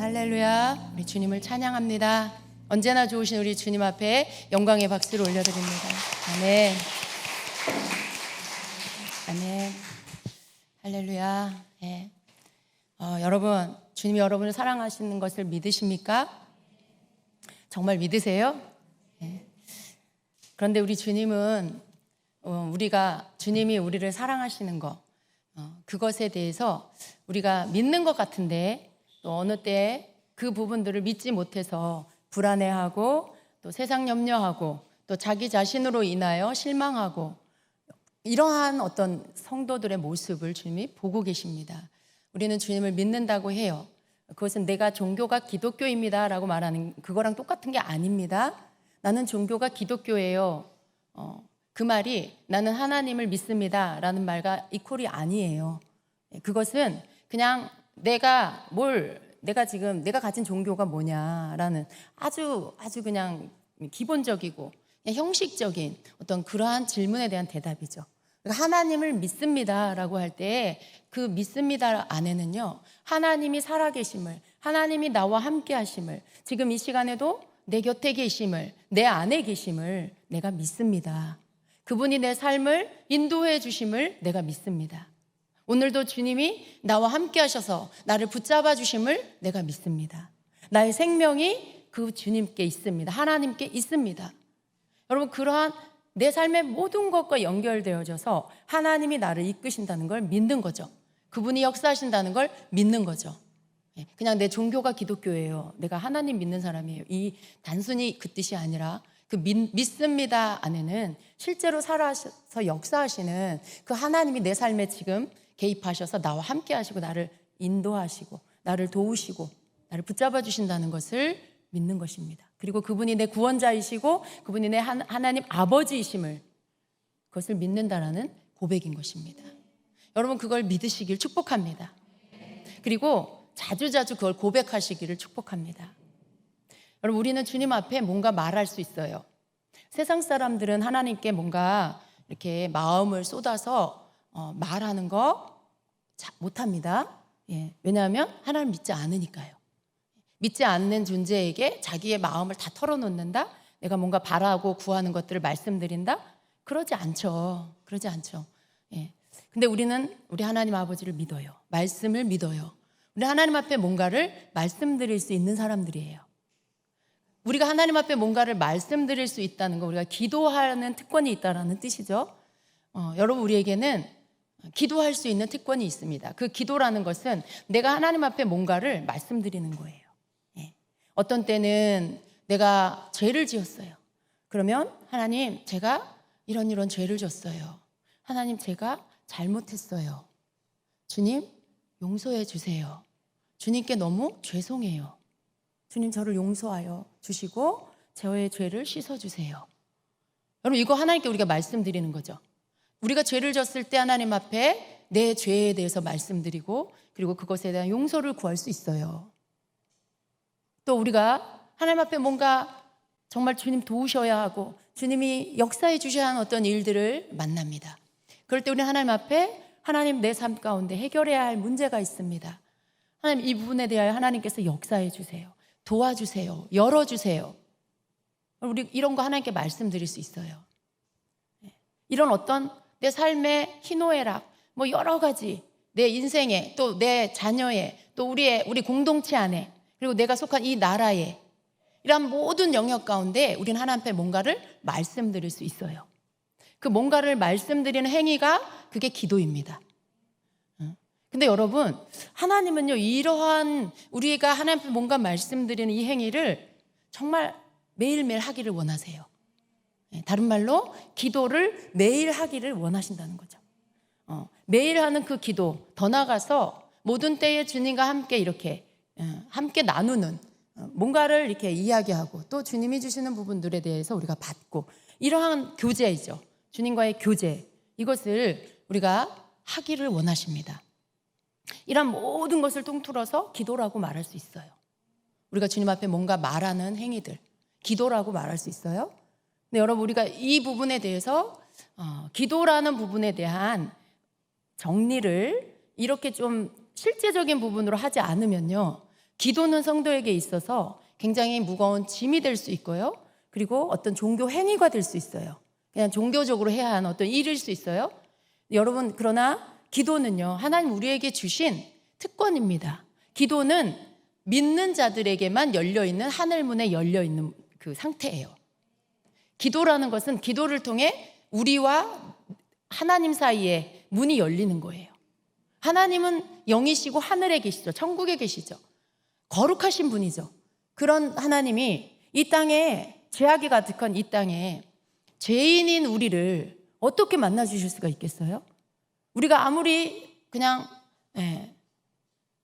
할렐루야. 우리 주님을 찬양합니다. 언제나 좋으신 우리 주님 앞에 영광의 박수를 올려드립니다. 아멘. 아멘. 할렐루야. 네. 여러분, 주님이 여러분을 사랑하시는 것을 믿으십니까? 정말 믿으세요? 네. 그런데 우리 주님은 주님이 우리를 사랑하시는 것, 그것에 대해서 우리가 믿는 것 같은데 또 어느 때 그 부분들을 믿지 못해서 불안해하고 또 세상 염려하고 또 자기 자신으로 인하여 실망하고 이러한 어떤 성도들의 모습을 주님이 보고 계십니다. 우리는 주님을 믿는다고 해요. 그것은 내가 종교가 기독교입니다 라고 말하는 그거랑 똑같은 게 아닙니다. 나는 종교가 기독교예요. 그 말이 나는 하나님을 믿습니다 라는 말과 이퀄이 아니에요. 그것은 그냥 내가 가진 종교가 뭐냐라는 아주 그냥 기본적이고 그냥 형식적인 어떤 그러한 질문에 대한 대답이죠. 그러니까 하나님을 믿습니다라고 할 때 그 믿습니다 안에는요, 하나님이 살아계심을, 하나님이 나와 함께 하심을, 지금 이 시간에도 내 곁에 계심을, 내 안에 계심을 내가 믿습니다. 그분이 내 삶을 인도해 주심을 내가 믿습니다. 오늘도 주님이 나와 함께 하셔서 나를 붙잡아 주심을 내가 믿습니다. 나의 생명이 그 주님께 있습니다. 하나님께 있습니다. 여러분, 그러한 내 삶의 모든 것과 연결되어져서 하나님이 나를 이끄신다는 걸 믿는 거죠. 그분이 역사하신다는 걸 믿는 거죠. 그냥 내 종교가 기독교예요, 내가 하나님 믿는 사람이에요, 이 단순히 그 뜻이 아니라 그 믿습니다 안에는 실제로 살아서 역사하시는 그 하나님이 내 삶에 지금 개입하셔서 나와 함께 하시고 나를 인도하시고 나를 도우시고 나를 붙잡아 주신다는 것을 믿는 것입니다. 그리고 그분이 내 구원자이시고 그분이 내 하나님 아버지이심을, 그것을 믿는다라는 고백인 것입니다. 여러분, 그걸 믿으시길 축복합니다. 그리고 자주자주 그걸 고백하시기를 축복합니다. 여러분, 우리는 주님 앞에 뭔가 말할 수 있어요. 세상 사람들은 하나님께 뭔가 이렇게 마음을 쏟아서 말하는 거 못합니다. 왜냐하면 하나님 믿지 않으니까요. 믿지 않는 존재에게 자기의 마음을 다 털어놓는다, 내가 뭔가 바라고 구하는 것들을 말씀드린다, 그러지 않죠. 근데 우리는 우리 하나님 아버지를 믿어요. 말씀을 믿어요. 우리 하나님 앞에 뭔가를 말씀드릴 수 있는 사람들이에요. 우리가 하나님 앞에 뭔가를 말씀드릴 수 있다는 거, 우리가 기도하는 특권이 있다는 뜻이죠. 여러분, 우리에게는 기도할 수 있는 특권이 있습니다. 그 기도라는 것은 내가 하나님 앞에 뭔가를 말씀드리는 거예요. 어떤 때는 내가 죄를 지었어요. 그러면 하나님, 제가 이런 죄를 졌어요. 하나님, 제가 잘못했어요. 주님, 용서해 주세요. 주님께 너무 죄송해요. 주님, 저를 용서하여 주시고 저의 죄를 씻어주세요. 여러분, 이거 하나님께 우리가 말씀드리는 거죠. 우리가 죄를 졌을 때 하나님 앞에 내 죄에 대해서 말씀드리고 그리고 그것에 대한 용서를 구할 수 있어요. 또 우리가 하나님 앞에 뭔가 정말 주님 도우셔야 하고 주님이 역사해 주셔야 하는 어떤 일들을 만납니다. 그럴 때 우리 하나님 앞에, 하나님, 내 삶 가운데 해결해야 할 문제가 있습니다. 하나님, 이 부분에 대하여 하나님께서 역사해 주세요. 도와주세요. 열어주세요. 우리 이런 거 하나님께 말씀드릴 수 있어요. 이런 어떤 내 삶의 희노애락, 여러 가지, 내 인생에, 또 내 자녀에, 또 우리 공동체 안에, 그리고 내가 속한 이 나라에, 이런 모든 영역 가운데 우리는 하나님 앞에 뭔가를 말씀드릴 수 있어요. 그 뭔가를 말씀드리는 행위가 그게 기도입니다. 근데 여러분, 하나님은요, 이러한 우리가 하나님 앞에 뭔가 말씀드리는 이 행위를 정말 매일매일 하기를 원하세요. 다른 말로 기도를 매일 하기를 원하신다는 거죠. 매일 하는 그 기도, 더 나아가서 모든 때에 주님과 함께 이렇게 함께 나누는, 뭔가를 이렇게 이야기하고 또 주님이 주시는 부분들에 대해서 우리가 받고, 이러한 교제이죠. 주님과의 교제, 이것을 우리가 하기를 원하십니다. 이런 모든 것을 통틀어서 기도라고 말할 수 있어요. 우리가 주님 앞에 뭔가 말하는 행위들, 기도라고 말할 수 있어요. 근데 여러분, 우리가 이 부분에 대해서 기도라는 부분에 대한 정리를 이렇게 좀 실제적인 부분으로 하지 않으면요, 기도는 성도에게 있어서 굉장히 무거운 짐이 될 수 있고요. 그리고 어떤 종교 행위가 될 수 있어야 그냥 종교적으로 해야 하는 어떤 일일 수 있어요. 여러분, 그러나 기도는요, 하나님 우리에게 주신 특권입니다. 기도는 믿는 자들에게만 열려있는 하늘문에 열려있는 그 상태예요. 기도라는 것은 기도를 통해 우리와 하나님 사이에 문이 열리는 거예요. 하나님은 영이시고 하늘에 계시죠. 천국에 계시죠. 거룩하신 분이죠. 그런 하나님이 이 땅에, 죄악이 가득한 이 땅에 죄인인 우리를 어떻게 만나 주실 수가 있겠어요? 우리가 아무리 그냥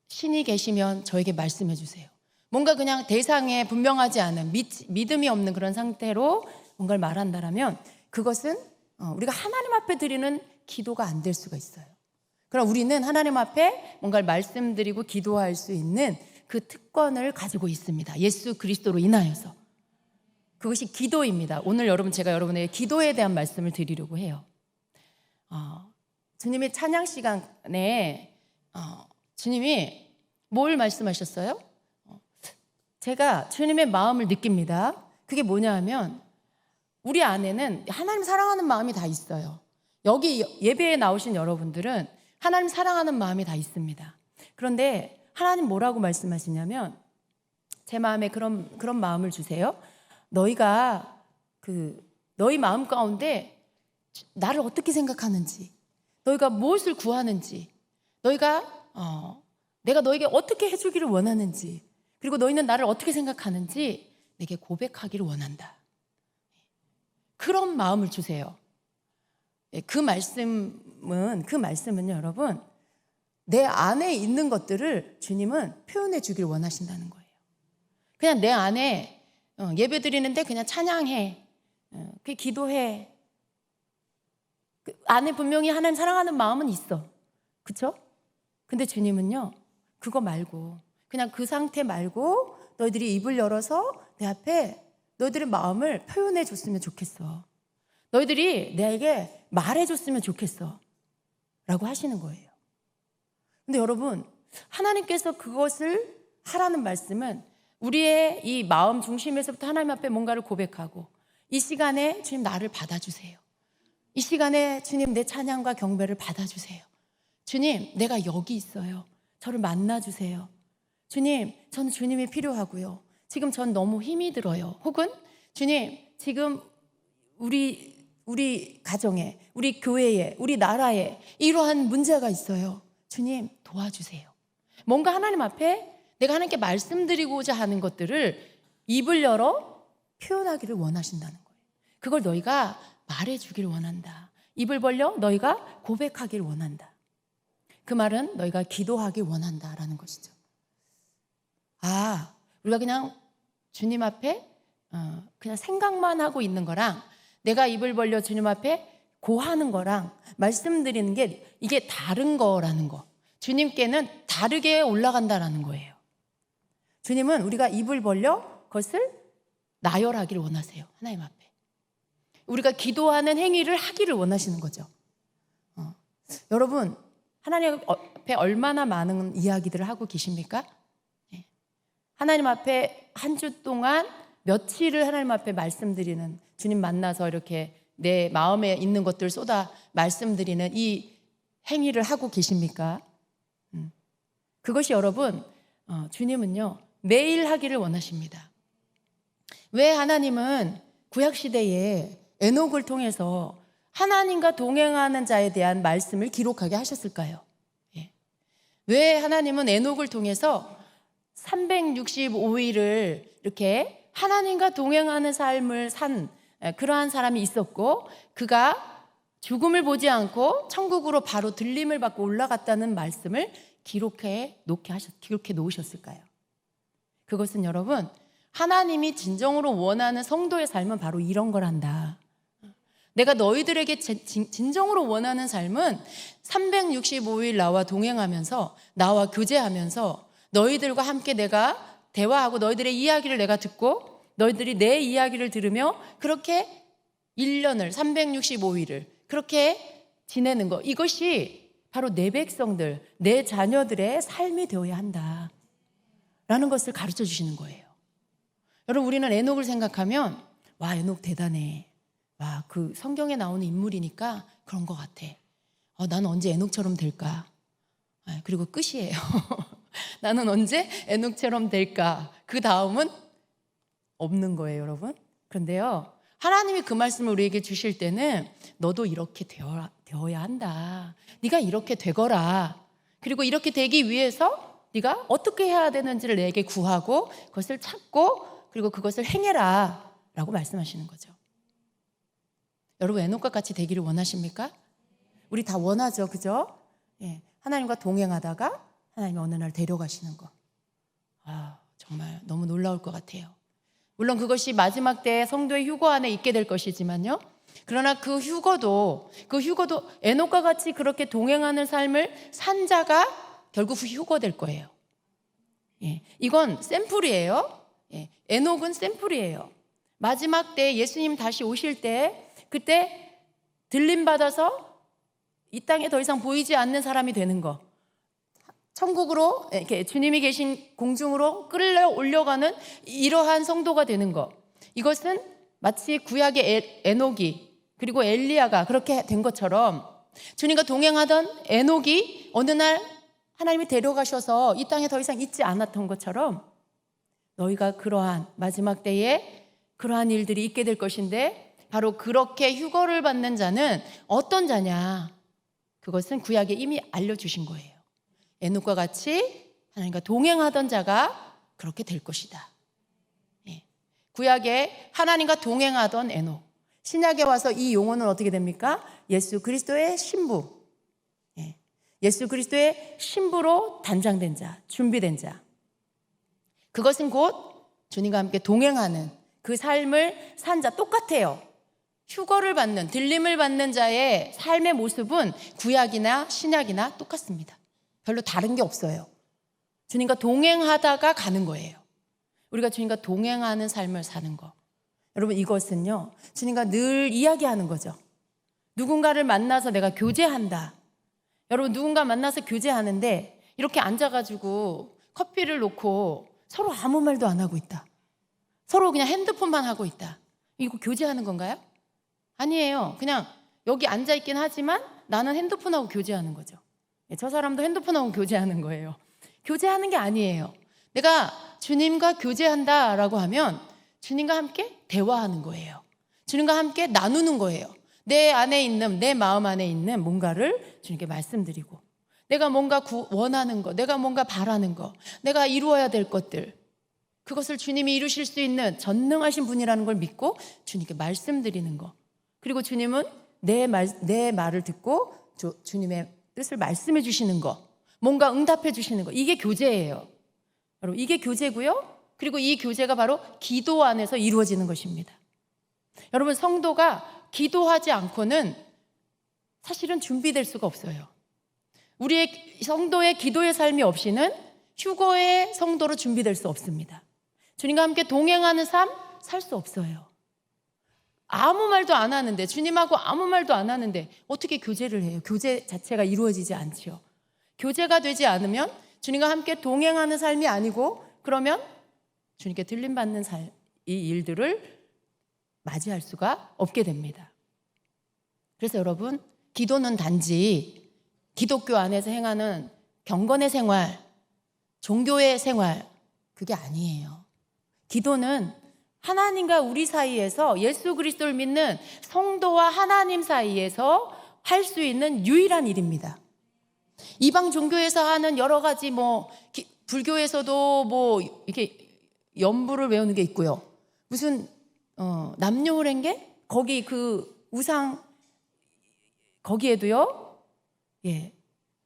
신이 계시면 저에게 말씀해 주세요. 뭔가 그냥 대상에 분명하지 않은 믿음이 없는 그런 상태로 뭔가를 말한다라면 그것은 우리가 하나님 앞에 드리는 기도가 안 될 수가 있어요. 그럼 우리는 하나님 앞에 뭔가를 말씀드리고 기도할 수 있는 그 특권을 가지고 있습니다. 예수 그리스도로 인하여서. 그것이 기도입니다. 오늘 제가 여러분에게 기도에 대한 말씀을 드리려고 해요. 주님의 찬양 시간에 주님이 뭘 말씀하셨어요? 제가 주님의 마음을 느낍니다. 그게 뭐냐 하면 우리 안에는 하나님 사랑하는 마음이 다 있어요. 여기 예배에 나오신 여러분들은 하나님 사랑하는 마음이 다 있습니다. 그런데 하나님 뭐라고 말씀하시냐면 제 마음에 그런 마음을 주세요. 너희가 너희 마음 가운데 나를 어떻게 생각하는지, 너희가 무엇을 구하는지, 내가 너에게 어떻게 해주기를 원하는지, 그리고 너희는 나를 어떻게 생각하는지 내게 고백하기를 원한다. 그런 마음을 주세요. 그 말씀은요, 여러분, 내 안에 있는 것들을 주님은 표현해 주기를 원하신다는 거예요. 그냥 내 안에 예배 드리는데 그냥 찬양해, 기도해. 그 안에 분명히 하나님 사랑하는 마음은 있어. 그렇죠? 근데 주님은요, 그거 말고, 그냥 그 상태 말고 너희들이 입을 열어서 내 앞에 너희들의 마음을 표현해 줬으면 좋겠어. 너희들이 내게 말해 줬으면 좋겠어. 라고 하시는 거예요. 근데 여러분, 하나님께서 그것을 하라는 말씀은 우리의 이 마음 중심에서부터 하나님 앞에 뭔가를 고백하고, 이 시간에 주님 나를 받아주세요. 이 시간에 주님 내 찬양과 경배를 받아주세요. 주님, 내가 여기 있어요. 저를 만나주세요. 주님, 저는 주님이 필요하고요. 지금 전 너무 힘이 들어요. 혹은 주님, 지금 우리 가정에, 우리 교회에, 우리 나라에 이러한 문제가 있어요. 주님, 도와주세요. 뭔가 하나님 앞에 내가 하나님께 말씀드리고자 하는 것들을 입을 열어 표현하기를 원하신다는 거예요. 그걸 너희가 말해주기를 원한다. 입을 벌려 너희가 고백하기를 원한다. 그 말은 너희가 기도하길 원한다라는 것이죠. 우리가 그냥 주님 앞에 그냥 생각만 하고 있는 거랑 내가 입을 벌려 주님 앞에 고하는 거랑 말씀드리는 게 이게 다른 거라는 거. 주님께는 다르게 올라간다라는 거예요. 주님은 우리가 입을 벌려 그것을 나열하기를 원하세요. 하나님 앞에. 우리가 기도하는 행위를 하기를 원하시는 거죠. 여러분, 하나님 앞에 얼마나 많은 이야기들을 하고 계십니까? 하나님 앞에 한 주 동안 며칠을 하나님 앞에 말씀드리는, 주님 만나서 이렇게 내 마음에 있는 것들을 쏟아 말씀드리는 이 행위를 하고 계십니까? 그것이 여러분, 주님은요 매일 하기를 원하십니다. 왜 하나님은 구약시대에 에녹을 통해서 하나님과 동행하는 자에 대한 말씀을 기록하게 하셨을까요? 왜 하나님은 에녹을 통해서 365일을 이렇게 하나님과 동행하는 삶을 산 그러한 사람이 있었고, 그가 죽음을 보지 않고 천국으로 바로 들림을 받고 올라갔다는 말씀을 기록해 놓으셨을까요? 그것은 여러분, 하나님이 진정으로 원하는 성도의 삶은 바로 이런 거란다. 내가 너희들에게 진정으로 원하는 삶은 365일 나와 동행하면서, 나와 교제하면서 너희들과 함께 내가 대화하고 너희들의 이야기를 내가 듣고 너희들이 내 이야기를 들으며 그렇게 1년을 365일을 그렇게 지내는 것, 이것이 바로 내 백성들, 내 자녀들의 삶이 되어야 한다. 라는 것을 가르쳐 주시는 거예요. 여러분, 우리는 에녹을 생각하면 와, 에녹 대단해. 와, 그 성경에 나오는 인물이니까 그런 것 같아. 나는 언제 에녹처럼 될까? 그리고 끝이에요. 나는 언제 에녹처럼 될까? 그 다음은 없는 거예요, 여러분. 그런데요, 하나님이 그 말씀을 우리에게 주실 때는 너도 이렇게 되어야 한다. 네가 이렇게 되거라. 그리고 이렇게 되기 위해서 네가 어떻게 해야 되는지를 내게 구하고 그것을 찾고 그리고 그것을 행해라 라고 말씀하시는 거죠. 여러분, 에녹과 같이 되기를 원하십니까? 우리 다 원하죠, 그죠? 예, 하나님과 동행하다가 하나님이 어느 날 데려가시는 거. 정말 너무 놀라울 것 같아요. 물론 그것이 마지막 때 성도의 휴거 안에 있게 될 것이지만요, 그러나 그 휴거도 에녹과 같이 그렇게 동행하는 삶을 산 자가 결국 휴거될 거예요. 예, 이건 샘플이에요. 예, 에녹은 샘플이에요. 마지막 때 예수님 다시 오실 때 그때 들림받아서 이 땅에 더 이상 보이지 않는 사람이 되는 거, 천국으로 이렇게 주님이 계신 공중으로 끌려 올려가는 이러한 성도가 되는 거, 이것은 마치 구약의 에녹이 그리고 엘리야가 그렇게 된 것처럼 주님과 동행하던 에녹이 어느 날 하나님이 데려가셔서 이 땅에 더 이상 있지 않았던 것처럼 너희가 그러한 마지막 때에 그러한 일들이 있게 될 것인데, 바로 그렇게 휴거를 받는 자는 어떤 자냐? 그것은 구약에 이미 알려주신 거예요. 에녹과 같이 하나님과 동행하던 자가 그렇게 될 것이다. 예. 구약에 하나님과 동행하던 에녹, 신약에 와서 이 용어는 어떻게 됩니까? 예수 그리스도의 신부. 예. 예수 그리스도의 신부로 단장된 자, 준비된 자. 그것은 곧 주님과 함께 동행하는 그 삶을 산 자, 똑같아요. 휴거를 받는, 들림을 받는 자의 삶의 모습은 구약이나 신약이나 똑같습니다. 별로 다른 게 없어요. 주님과 동행하다가 가는 거예요. 우리가 주님과 동행하는 삶을 사는 거. 여러분, 이것은요, 주님과 늘 이야기하는 거죠. 누군가를 만나서 내가 교제한다. 여러분, 누군가 만나서 교제하는데 이렇게 앉아가지고 커피를 놓고 서로 아무 말도 안 하고 있다. 서로 그냥 핸드폰만 하고 있다. 이거 교제하는 건가요? 아니에요. 그냥 여기 앉아있긴 하지만 나는 핸드폰하고 교제하는 거죠. 저 사람도 핸드폰하고 교제하는 거예요. 교제하는 게 아니에요. 내가 주님과 교제한다라고 하면 주님과 함께 대화하는 거예요. 주님과 함께 나누는 거예요. 내 안에 있는, 내 마음 안에 있는 뭔가를 주님께 말씀드리고, 내가 뭔가 원하는 거, 내가 뭔가 바라는 거, 내가 이루어야 될 것들, 그것을 주님이 이루실 수 있는 전능하신 분이라는 걸 믿고 주님께 말씀드리는 거. 그리고 주님은 내 말을 듣고 주님의 뜻을 말씀해 주시는 거, 뭔가 응답해 주시는 거, 이게 교제예요. 여러분, 이게 교제고요. 그리고 이 교제가 바로 기도 안에서 이루어지는 것입니다. 여러분, 성도가 기도하지 않고는 사실은 준비될 수가 없어요. 우리의 성도의 기도의 삶이 없이는 휴거의 성도로 준비될 수 없습니다. 주님과 함께 동행하는 삶 살 수 없어요. 아무 말도 안 하는데, 주님하고 아무 말도 안 하는데 어떻게 교제를 해요? 교제 자체가 이루어지지 않죠. 교제가 되지 않으면 주님과 함께 동행하는 삶이 아니고, 그러면 주님께 들림받는 이 일들을 맞이할 수가 없게 됩니다. 그래서 여러분, 기도는 단지 기독교 안에서 행하는 경건의 생활, 종교의 생활, 그게 아니에요. 기도는 하나님과 우리 사이에서, 예수 그리스도를 믿는 성도와 하나님 사이에서 할 수 있는 유일한 일입니다. 이방 종교에서 하는 여러 가지 불교에서도 이렇게 연부를 외우는 게 있고요. 무슨 남녀호랭개? 거기 그 우상 거기에도요. 예.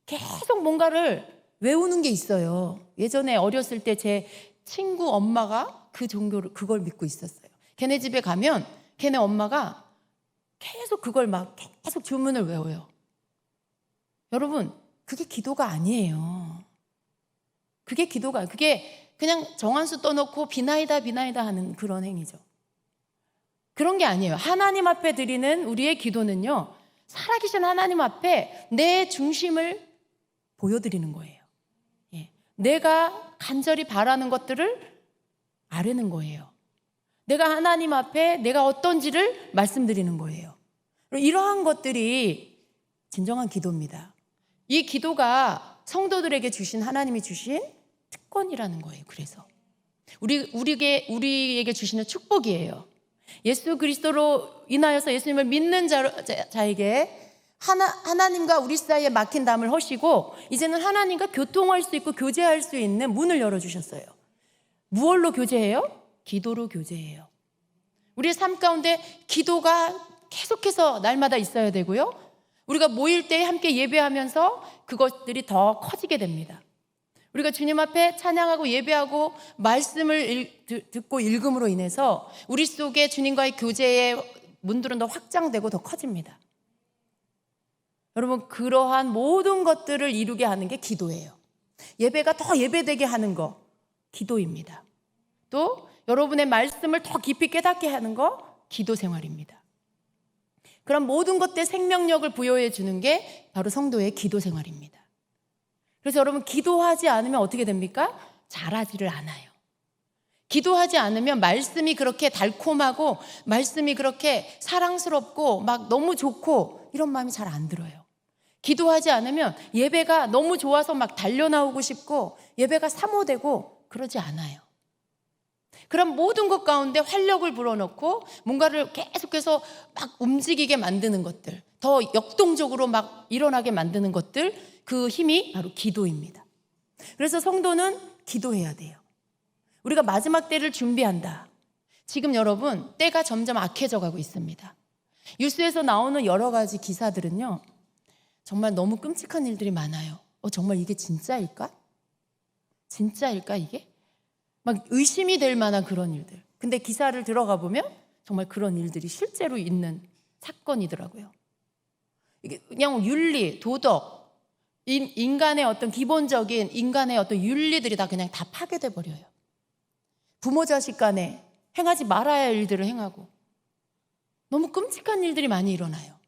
계속 뭔가를 외우는 게 있어요. 예전에 어렸을 때 제 친구 엄마가 그걸 믿고 있었어요. 걔네 집에 가면 걔네 엄마가 계속 그걸 계속 주문을 외워요. 여러분, 그게 기도가 아니에요. 그게 그냥 정한수 떠놓고 비나이다 하는 그런 행위죠. 그런 게 아니에요. 하나님 앞에 드리는 우리의 기도는요, 살아계신 하나님 앞에 내 중심을 보여드리는 거예요. 예. 내가 간절히 바라는 것들을 아뢰는 거예요. 내가 하나님 앞에 내가 어떤지를 말씀드리는 거예요. 이러한 것들이 진정한 기도입니다. 이 기도가 성도들에게 주신 하나님이 주신 특권이라는 거예요. 그래서 우리에게 주시는 축복이에요. 예수 그리스도로 인하여서 예수님을 믿는 자에게 하나님과 우리 사이에 막힌 담을 허시고 이제는 하나님과 교통할 수 있고 교제할 수 있는 문을 열어주셨어요. 무엇로 교제해요? 기도로 교제해요. 우리의 삶 가운데 기도가 계속해서 날마다 있어야 되고요. 우리가 모일 때 함께 예배하면서 그것들이 더 커지게 됩니다. 우리가 주님 앞에 찬양하고 예배하고 말씀을 듣고 읽음으로 인해서 우리 속에 주님과의 교제의 문들은 더 확장되고 더 커집니다. 여러분, 그러한 모든 것들을 이루게 하는 게 기도예요. 예배가 더 예배되게 하는 거 기도입니다. 또 여러분의 말씀을 더 깊이 깨닫게 하는 거 기도 생활입니다. 그런 모든 것들에 생명력을 부여해 주는 게 바로 성도의 기도 생활입니다. 그래서 여러분, 기도하지 않으면 어떻게 됩니까? 잘하지를 않아요. 기도하지 않으면 말씀이 그렇게 달콤하고 말씀이 그렇게 사랑스럽고 막 너무 좋고 이런 마음이 잘 안 들어요. 기도하지 않으면 예배가 너무 좋아서 막 달려나오고 싶고 예배가 사모되고 그러지 않아요. 그런 모든 것 가운데 활력을 불어넣고 뭔가를 계속해서 막 움직이게 만드는 것들, 더 역동적으로 막 일어나게 만드는 것들, 그 힘이 바로 기도입니다. 그래서 성도는 기도해야 돼요. 우리가 마지막 때를 준비한다. 지금 여러분, 때가 점점 악해져 가고 있습니다. 뉴스에서 나오는 여러 가지 기사들은요, 정말 너무 끔찍한 일들이 많아요. 정말 이게 진짜일까? 진짜일까 이게? 막 의심이 될 만한 그런 일들. 근데 기사를 들어가 보면 정말 그런 일들이 실제로 있는 사건이더라고요. 이게 그냥 윤리, 도덕, 인간의 어떤 기본적인 인간의 어떤 윤리들이 그냥 다 파괴돼 버려요. 부모 자식 간에 행하지 말아야 할 일들을 행하고 너무 끔찍한 일들이 많이 일어나요.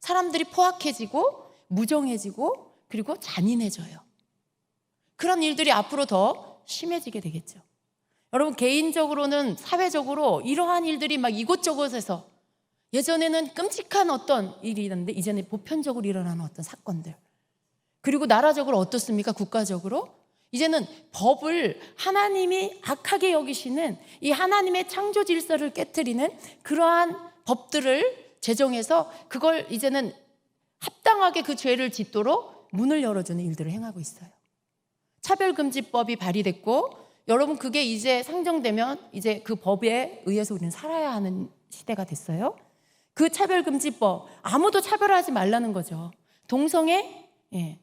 사람들이 포악해지고 무정해지고 그리고 잔인해져요. 그런 일들이 앞으로 더 심해지게 되겠죠. 여러분, 개인적으로는 사회적으로 이러한 일들이 막 이곳저곳에서 예전에는 끔찍한 어떤 일이 있었는데 이제는 보편적으로 일어나는 어떤 사건들, 그리고 나라적으로 어떻습니까? 국가적으로 이제는 법을 하나님이 악하게 여기시는 이 하나님의 창조 질서를 깨트리는 그러한 법들을 제정해서 그걸 이제는 합당하게 그 죄를 짓도록 문을 열어주는 일들을 행하고 있어요. 차별금지법이 발의됐고, 여러분, 그게 이제 상정되면 이제 그 법에 의해서 우리는 살아야 하는 시대가 됐어요. 그 차별금지법, 아무도 차별하지 말라는 거죠. 동성애,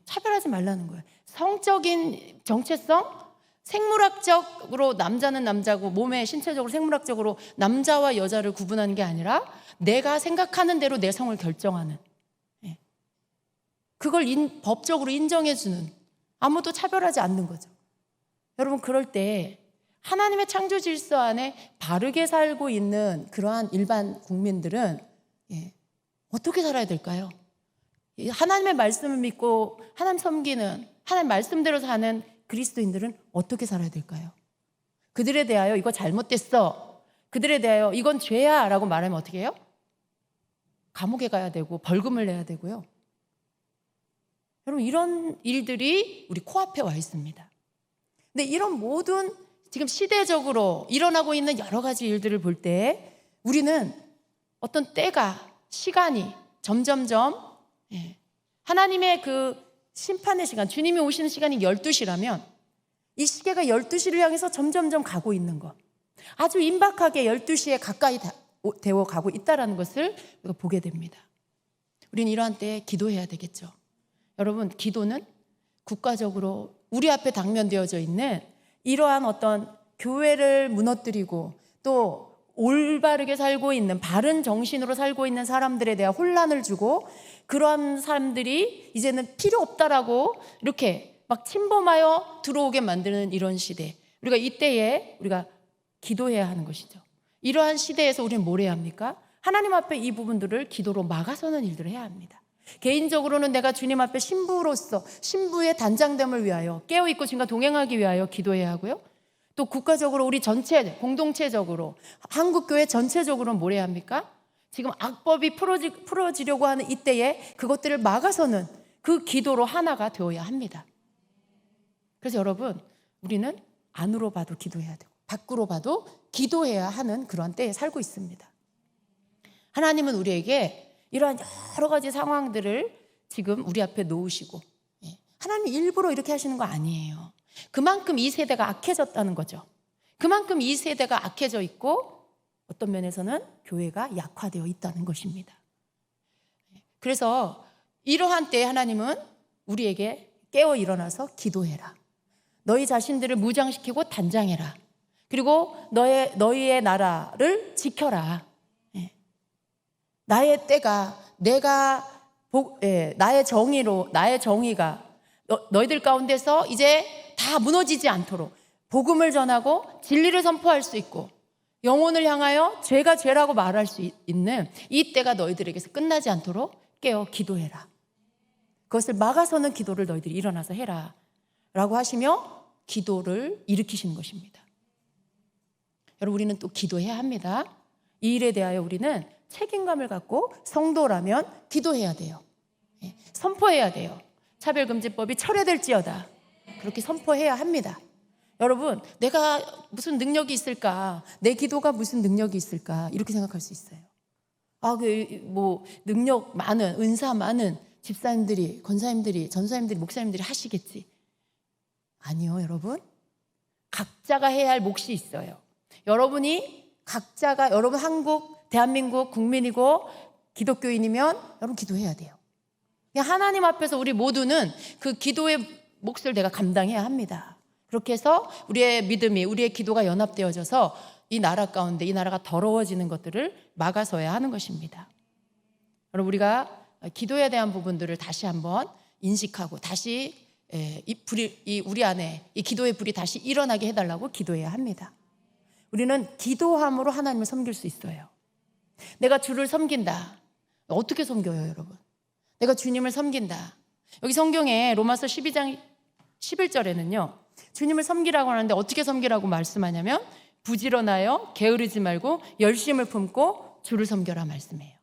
차별하지 말라는 거예요. 성적인 정체성, 생물학적으로 남자는 남자고 몸의 신체적으로 생물학적으로 남자와 여자를 구분하는 게 아니라 내가 생각하는 대로 내 성을 결정하는, 그걸 법적으로 인정해주는, 아무도 차별하지 않는 거죠. 여러분, 그럴 때 하나님의 창조 질서 안에 바르게 살고 있는 그러한 일반 국민들은 어떻게 살아야 될까요? 하나님의 말씀을 믿고 하나님 섬기는, 하나님 말씀대로 사는 그리스도인들은 어떻게 살아야 될까요? 그들에 대하여 이거 잘못됐어, 그들에 대하여 이건 죄야 라고 말하면 어떻게 해요? 감옥에 가야 되고 벌금을 내야 되고요. 여러분, 이런 일들이 우리 코앞에 와 있습니다. 근데 이런 모든 지금 시대적으로 일어나고 있는 여러 가지 일들을 볼 때 우리는 어떤 때가, 시간이 점점점 하나님의 그 심판의 시간, 주님이 오시는 시간이 12시라면 이 시계가 12시를 향해서 점점점 가고 있는 것, 아주 임박하게 12시에 가까이 되어 가고 있다는 것을 우리가 보게 됩니다. 우리는 이러한 때에 기도해야 되겠죠. 여러분, 기도는 국가적으로 우리 앞에 당면되어져 있는 이러한 어떤 교회를 무너뜨리고 또 올바르게 살고 있는, 바른 정신으로 살고 있는 사람들에 대한 혼란을 주고, 그러한 사람들이 이제는 필요 없다라고 이렇게 막 침범하여 들어오게 만드는 이런 시대, 우리가 이때에 우리가 기도해야 하는 것이죠. 이러한 시대에서 우리는 뭘 해야 합니까? 하나님 앞에 이 부분들을 기도로 막아서는 일들을 해야 합니다. 개인적으로는 내가 주님 앞에 신부로서 신부의 단장됨을 위하여 깨어있고 주님과 동행하기 위하여 기도해야 하고요. 또 국가적으로 우리 전체 공동체적으로 한국교회 전체적으로 뭘 해야 합니까? 지금 악법이 풀어지려고 하는 이때에 그것들을 막아서는 그 기도로 하나가 되어야 합니다. 그래서 여러분, 우리는 안으로 봐도 기도해야 되고 밖으로 봐도 기도해야 하는 그런 때에 살고 있습니다. 하나님은 우리에게 이러한 여러 가지 상황들을 지금 우리 앞에 놓으시고, 하나님 일부러 이렇게 하시는 거 아니에요. 그만큼 이 세대가 악해졌다는 거죠. 그만큼 이 세대가 악해져 있고 어떤 면에서는 교회가 약화되어 있다는 것입니다. 그래서 이러한 때에 하나님은 우리에게 깨어 일어나서 기도해라. 너희 자신들을 무장시키고 단장해라. 그리고 너희의 나라를 지켜라. 나의 때가 나의 정의가 너희들 가운데서 이제 다 무너지지 않도록 복음을 전하고 진리를 선포할 수 있고 영혼을 향하여 죄가 죄라고 말할 수 있는 이 때가 너희들에게서 끝나지 않도록 깨어 기도해라. 그것을 막아서는 기도를 너희들이 일어나서 해라 라고 하시며 기도를 일으키시는 것입니다. 여러분, 우리는 또 기도해야 합니다. 이 일에 대하여 우리는 책임감을 갖고 성도라면 기도해야 돼요. 선포해야 돼요. 차별금지법이 철회될지어다. 그렇게 선포해야 합니다. 여러분, 내가 무슨 능력이 있을까? 내 기도가 무슨 능력이 있을까? 이렇게 생각할 수 있어요. 능력 많은, 은사 많은 집사님들이, 권사님들이, 전사님들이, 목사님들이 하시겠지. 아니요, 여러분. 각자가 해야 할 몫이 있어요. 여러분 한국, 대한민국 국민이고 기독교인이면 여러분 기도해야 돼요. 하나님 앞에서 우리 모두는 그 기도의 몫을 내가 감당해야 합니다. 그렇게 해서 우리의 믿음이, 우리의 기도가 연합되어져서 이 나라 가운데 이 나라가 더러워지는 것들을 막아서야 하는 것입니다. 여러분, 우리가 기도에 대한 부분들을 다시 한번 인식하고 다시 우리 안에 이 기도의 불이 다시 일어나게 해달라고 기도해야 합니다. 우리는 기도함으로 하나님을 섬길 수 있어요. 내가 주를 섬긴다. 어떻게 섬겨요, 여러분? 내가 주님을 섬긴다. 여기 성경에 로마서 12장 11절에는요. 주님을 섬기라고 하는데 어떻게 섬기라고 말씀하냐면 부지런하여 게으르지 말고 열심을 품고 주를 섬겨라 말씀해요.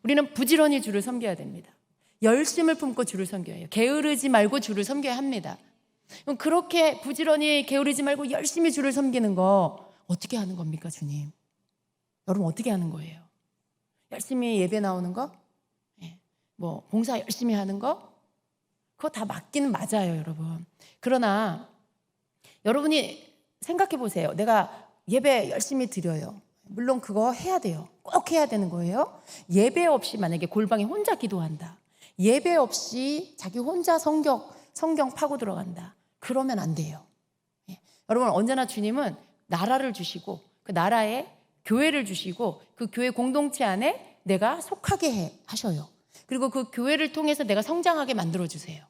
우리는 부지런히 주를 섬겨야 됩니다. 열심을 품고 주를 섬겨야 해요. 게으르지 말고 주를 섬겨야 합니다. 그럼 그렇게 부지런히 게으르지 말고 열심히 주를 섬기는 거 어떻게 하는 겁니까, 주님? 여러분, 어떻게 하는 거예요? 열심히 예배 나오는 거? 봉사 열심히 하는 거? 그거 다 맞기는 맞아요, 여러분. 그러나 여러분이 생각해 보세요. 내가 예배 열심히 드려요. 물론 그거 해야 돼요. 꼭 해야 되는 거예요. 예배 없이 만약에 골방에 혼자 기도한다. 예배 없이 자기 혼자 성경 파고 들어간다. 그러면 안 돼요. 여러분, 언제나 주님은 나라를 주시고 그 나라에 교회를 주시고 그 교회 공동체 안에 내가 속하게 하셔요. 그리고 그 교회를 통해서 내가 성장하게 만들어주세요.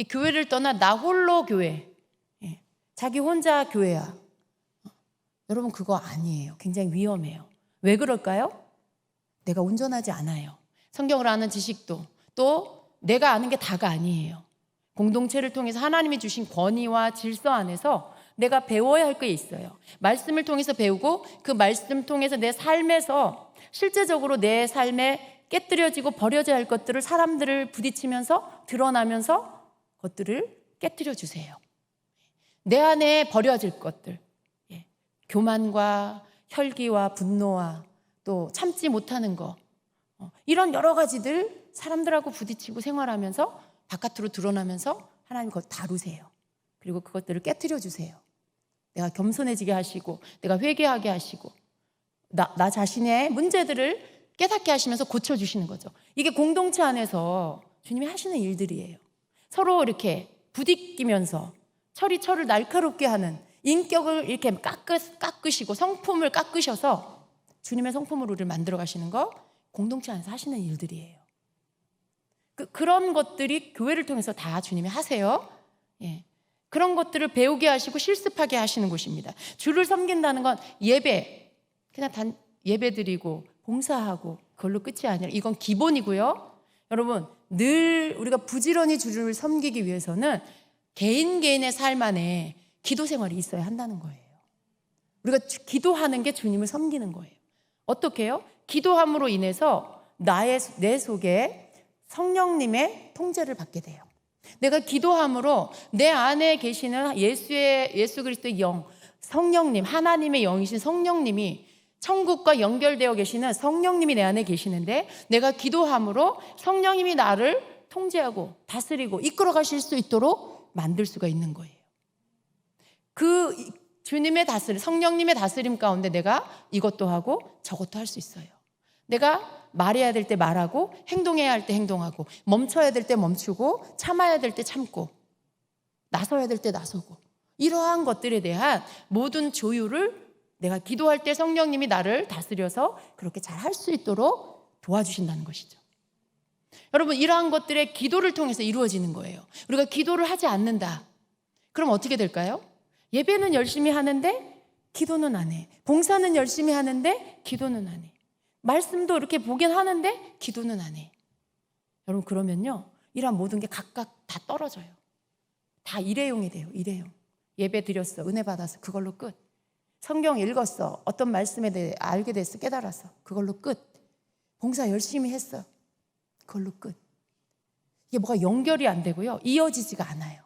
교회를 떠나 나 홀로 교회, 자기 혼자 교회야. 여러분, 그거 아니에요. 굉장히 위험해요. 왜 그럴까요? 내가 온전하지 않아요. 성경을 아는 지식도 또 내가 아는 게 다가 아니에요. 공동체를 통해서 하나님이 주신 권위와 질서 안에서 내가 배워야 할 게 있어요. 말씀을 통해서 배우고 그 말씀 통해서 내 삶에서 실제적으로 내 삶에 깨뜨려지고 버려져야 할 것들을 사람들을 부딪히면서 드러나면서 것들을 깨뜨려 주세요. 내 안에 버려질 것들, 교만과 혈기와 분노와 또 참지 못하는 거, 이런 여러 가지들 사람들하고 부딪히고 생활하면서 바깥으로 드러나면서 하나님 그걸 다루세요. 그리고 그것들을 깨뜨려 주세요. 내가 겸손해지게 하시고 내가 회개하게 하시고 나 자신의 문제들을 깨닫게 하시면서 고쳐주시는 거죠. 이게 공동체 안에서 주님이 하시는 일들이에요. 서로 이렇게 부딪히면서 철을 날카롭게 하는 인격을 이렇게 깎으시고 성품을 깎으셔서 주님의 성품으로 우리를 만들어 가시는 거 공동체 안에서 하시는 일들이에요. 그런 것들이 교회를 통해서 다 주님이 하세요. 그런 것들을 배우게 하시고 실습하게 하시는 곳입니다. 주를 섬긴다는 건 그냥 예배 드리고 봉사하고 그걸로 끝이 아니라 이건 기본이고요. 여러분, 늘 우리가 부지런히 주를 섬기기 위해서는 개인의 삶 안에 기도 생활이 있어야 한다는 거예요. 우리가 기도하는 게 주님을 섬기는 거예요. 어떻게 해요? 기도함으로 인해서 내 속에 성령님의 통제를 받게 돼요. 내가 기도함으로 내 안에 계시는 예수 그리스도의 영, 성령님, 하나님의 영이신 성령님이, 천국과 연결되어 계시는 성령님이 내 안에 계시는데, 내가 기도함으로 성령님이 나를 통제하고 다스리고 이끌어 가실 수 있도록 만들 수가 있는 거예요. 그 주님의 다스림, 성령님의 다스림 가운데 내가 이것도 하고 저것도 할 수 있어요. 내가 말해야 될 때 말하고, 행동해야 할 때 행동하고, 멈춰야 될 때 멈추고, 참아야 될 때 참고, 나서야 될 때 나서고, 이러한 것들에 대한 모든 조율을 내가 기도할 때 성령님이 나를 다스려서 그렇게 잘 할 수 있도록 도와주신다는 것이죠. 여러분, 이러한 것들의 기도를 통해서 이루어지는 거예요. 우리가 기도를 하지 않는다. 그럼 어떻게 될까요? 예배는 열심히 하는데 기도는 안 해. 봉사는 열심히 하는데 기도는 안 해. 말씀도 이렇게 보긴 하는데 기도는 안 해. 여러분, 그러면요, 이러한 모든 게 각각 다 떨어져요. 다 일회용이 돼요. 일회용. 예배 드렸어, 은혜 받아서 그걸로 끝. 성경 읽었어, 어떤 말씀에 대해 알게 됐어, 깨달았어, 그걸로 끝. 봉사 열심히 했어, 그걸로 끝. 이게 뭐가 연결이 안 되고요, 이어지지가 않아요.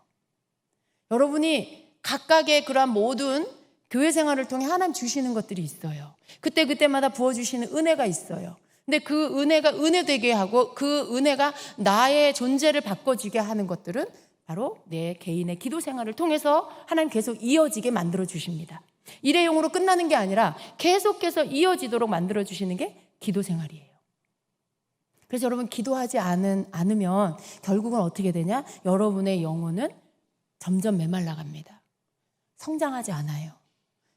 여러분이 각각의 그러한 모든 교회 생활을 통해 하나님 주시는 것들이 있어요. 그때마다 부어주시는 은혜가 있어요. 근데 그 은혜가 은혜되게 하고, 그 은혜가 나의 존재를 바꿔주게 하는 것들은 바로 내 개인의 기도 생활을 통해서 하나님 계속 이어지게 만들어 주십니다. 일회용으로 끝나는 게 아니라 계속해서 이어지도록 만들어 주시는 게 기도 생활이에요. 그래서 여러분, 기도하지 않으면 결국은 어떻게 되냐? 여러분의 영혼은 점점 메말라갑니다. 성장하지 않아요.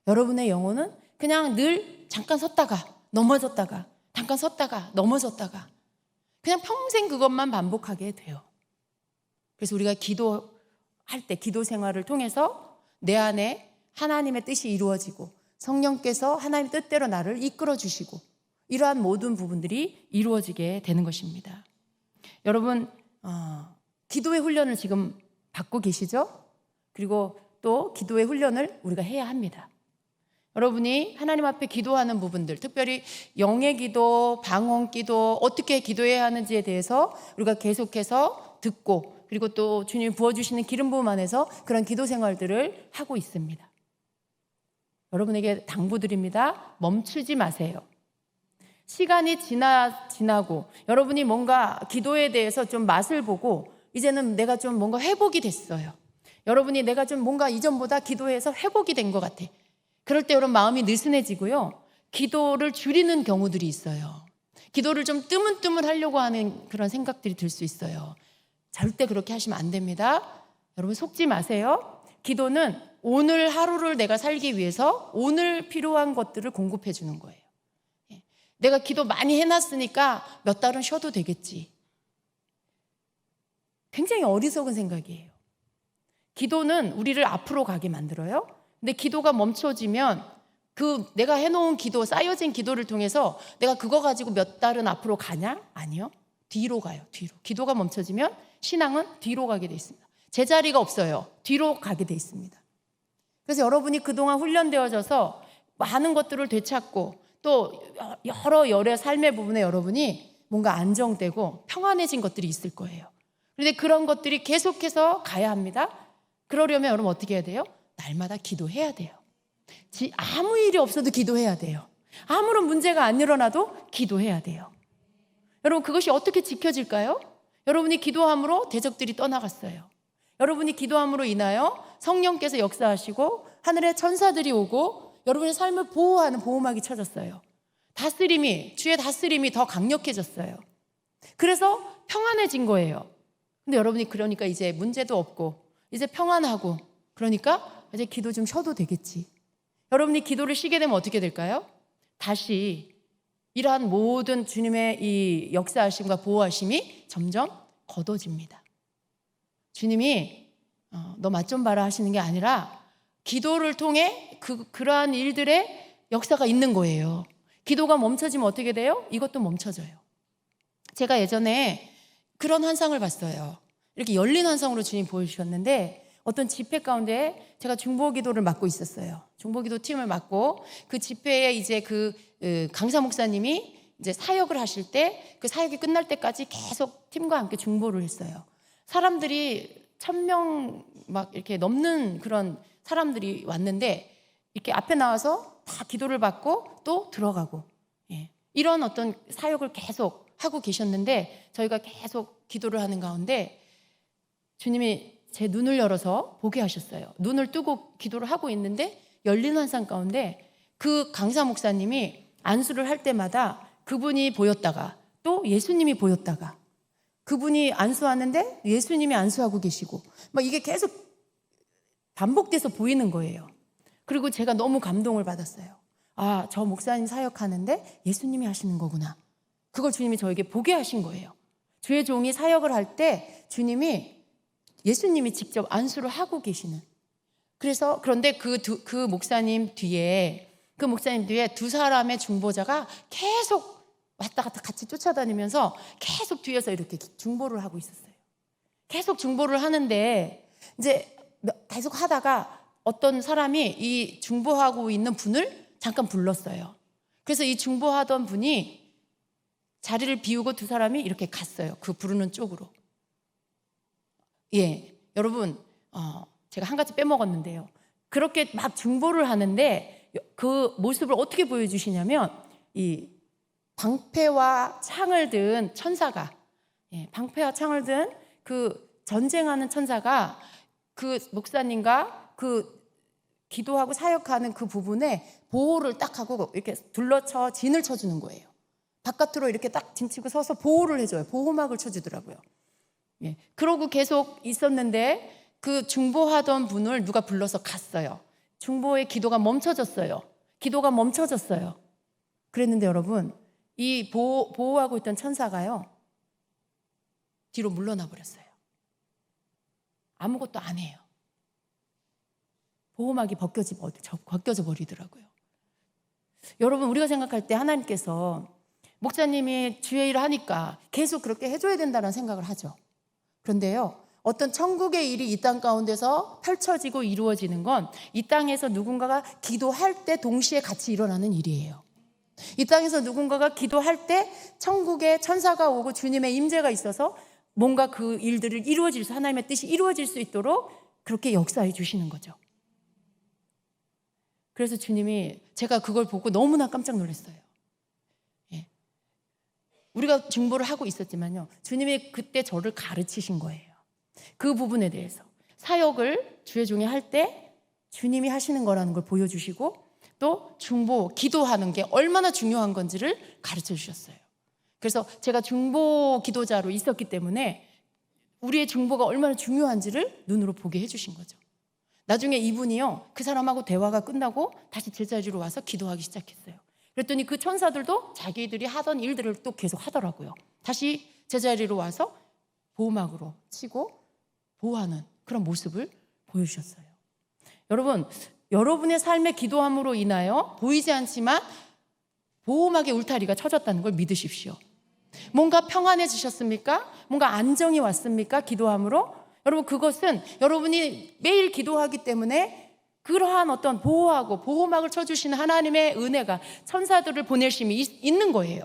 여러분의 영혼은 그냥 늘 잠깐 섰다가 넘어졌다가, 잠깐 섰다가 넘어졌다가, 그냥 평생 그것만 반복하게 돼요. 그래서 우리가 기도할 때, 기도 생활을 통해서 내 안에 하나님의 뜻이 이루어지고, 성령께서 하나님 뜻대로 나를 이끌어 주시고, 이러한 모든 부분들이 이루어지게 되는 것입니다. 여러분, 기도의 훈련을 지금 받고 계시죠? 그리고 또 기도의 훈련을 우리가 해야 합니다. 여러분이 하나님 앞에 기도하는 부분들, 특별히 영의 기도, 방언 기도, 어떻게 기도해야 하는지에 대해서 우리가 계속해서 듣고, 그리고 또 주님이 부어주시는 기름 부음 안에서 그런 기도 생활들을 하고 있습니다. 여러분에게 당부드립니다. 멈추지 마세요. 시간이 지나고 여러분이 뭔가 기도에 대해서 좀 맛을 보고, 이제는 내가 좀 뭔가 회복이 됐어요. 여러분이 내가 좀 뭔가 이전보다 기도해서 회복이 된 것 같아. 그럴 때 여러분 마음이 느슨해지고요, 기도를 줄이는 경우들이 있어요. 기도를 좀 뜨문뜨문 하려고 하는 그런 생각들이 들 수 있어요. 절대 그렇게 하시면 안 됩니다. 여러분, 속지 마세요. 기도는 오늘 하루를 내가 살기 위해서 오늘 필요한 것들을 공급해 주는 거예요. 내가 기도 많이 해놨으니까 몇 달은 쉬어도 되겠지. 굉장히 어리석은 생각이에요. 기도는 우리를 앞으로 가게 만들어요. 근데 기도가 멈춰지면 그 내가 해놓은 기도, 쌓여진 기도를 통해서 내가 그거 가지고 몇 달은 앞으로 가냐? 아니요. 뒤로 가요. 뒤로. 기도가 멈춰지면 신앙은 뒤로 가게 돼 있습니다. 제자리가 없어요. 뒤로 가게 돼 있습니다. 그래서 여러분이 그동안 훈련되어져서 많은 것들을 되찾고, 또 여러 삶의 부분에 여러분이 뭔가 안정되고 평안해진 것들이 있을 거예요. 그런데 그런 것들이 계속해서 가야 합니다. 그러려면 여러분 어떻게 해야 돼요? 날마다 기도해야 돼요. 아무 일이 없어도 기도해야 돼요. 아무런 문제가 안 일어나도 기도해야 돼요. 여러분, 그것이 어떻게 지켜질까요? 여러분이 기도함으로 대적들이 떠나갔어요. 여러분이 기도함으로 인하여 성령께서 역사하시고 하늘의 천사들이 오고 여러분의 삶을 보호하는 보호막이 쳐졌어요. 주의 다스림이 더 강력해졌어요. 그래서 평안해진 거예요. 근데 여러분이 그러니까 이제 문제도 없고 이제 평안하고, 그러니까 이제 기도 좀 쉬어도 되겠지. 여러분이 기도를 쉬게 되면 어떻게 될까요? 다시 이러한 모든 주님의 이 역사하심과 보호하심이 점점 걷어집니다. 주님이 너 맛 좀 봐라 하시는 게 아니라 기도를 통해 그러한 일들의 역사가 있는 거예요. 기도가 멈춰지면 어떻게 돼요? 이것도 멈춰져요. 제가 예전에 그런 환상을 봤어요. 이렇게 열린 환상으로 주님 보여주셨는데 어떤 집회 가운데 제가 중보기도를 맡고 있었어요. 중보기도 팀을 맡고 그 집회에 이제 강사 목사님이 이제 사역을 하실 때 그 사역이 끝날 때까지 계속 팀과 함께 중보를 했어요. 사람들이 1,000명 막 이렇게 넘는 그런 사람들이 왔는데 이렇게 앞에 나와서 다 기도를 받고 또 들어가고, 이런 어떤 사역을 계속 하고 계셨는데 저희가 계속 기도를 하는 가운데 주님이 제 눈을 열어서 보게 하셨어요. 눈을 뜨고 기도를 하고 있는데 열린 환상 가운데 그 강사 목사님이 안수를 할 때마다 그분이 보였다가 또 예수님이 보였다가 그분이 안수하는데 예수님이 안수하고 계시고 막 이게 계속 반복돼서 보이는 거예요. 그리고 제가 너무 감동을 받았어요. 아, 저 목사님 사역하는데 예수님이 하시는 거구나. 그걸 주님이 저에게 보게 하신 거예요. 주의 종이 사역을 할 때 예수님이 직접 안수를 하고 계시는. 그런데 그 목사님 뒤에 두 사람의 중보자가 계속 왔다 갔다 같이 쫓아다니면서 계속 뒤에서 이렇게 중보를 하고 있었어요. 계속 중보를 하는데 이제 계속 하다가 어떤 사람이 이 중보하고 있는 분을 잠깐 불렀어요. 그래서 이 중보하던 분이 자리를 비우고 두 사람이 이렇게 갔어요. 그 부르는 쪽으로. 여러분, 제가 한 가지 빼먹었는데요. 그렇게 막 중보를 하는데 그 모습을 어떻게 보여주시냐면 이 방패와 창을 든 천사가, 방패와 창을 든 그 전쟁하는 천사가 그 목사님과 그 기도하고 사역하는 그 부분에 보호를 딱 하고 이렇게 둘러쳐 진을 쳐주는 거예요. 바깥으로 이렇게 딱 짐치고 서서 보호를 해줘요. 보호막을 쳐주더라고요. 그러고 계속 있었는데 그 중보하던 분을 누가 불러서 갔어요. 중보의 기도가 멈춰졌어요. 그랬는데 여러분, 이 보호하고 있던 천사가요, 뒤로 물러나 버렸어요. 아무것도 안 해요. 보호막이 벗겨져 버리더라고요. 여러분, 우리가 생각할 때 하나님께서 목사님이 주의 일을 하니까 계속 그렇게 해줘야 된다는 생각을 하죠. 그런데요, 어떤 천국의 일이 이 땅 가운데서 펼쳐지고 이루어지는 건 이 땅에서 누군가가 기도할 때 동시에 같이 일어나는 일이에요. 이 땅에서 누군가가 기도할 때 천국의 천사가 오고 주님의 임재가 있어서 뭔가 그 일들을 하나님의 뜻이 이루어질 수 있도록 그렇게 역사해 주시는 거죠. 그래서 주님이, 제가 그걸 보고 너무나 깜짝 놀랐어요. 우리가 중보를 하고 있었지만요, 주님이 그때 저를 가르치신 거예요. 그 부분에 대해서 사역을 주의 종이 할 때 주님이 하시는 거라는 걸 보여주시고 또 중보, 기도하는 게 얼마나 중요한 건지를 가르쳐 주셨어요. 그래서 제가 중보 기도자로 있었기 때문에 우리의 중보가 얼마나 중요한지를 눈으로 보게 해주신 거죠. 나중에 이분이요, 그 사람하고 대화가 끝나고 다시 제자리로 와서 기도하기 시작했어요. 그랬더니 그 천사들도 자기들이 하던 일들을 또 계속 하더라고요. 다시 제자리로 와서 보호막으로 치고 보호하는 그런 모습을 보여주셨어요. 여러분, 여러분의 삶의 기도함으로 인하여 보이지 않지만 보호막의 울타리가 쳐졌다는 걸 믿으십시오. 뭔가 평안해지셨습니까? 뭔가 안정이 왔습니까? 기도함으로? 여러분, 그것은 여러분이 매일 기도하기 때문에 그러한 어떤 보호하고 보호막을 쳐주시는 하나님의 은혜가 천사들을 보내심이 있는 거예요.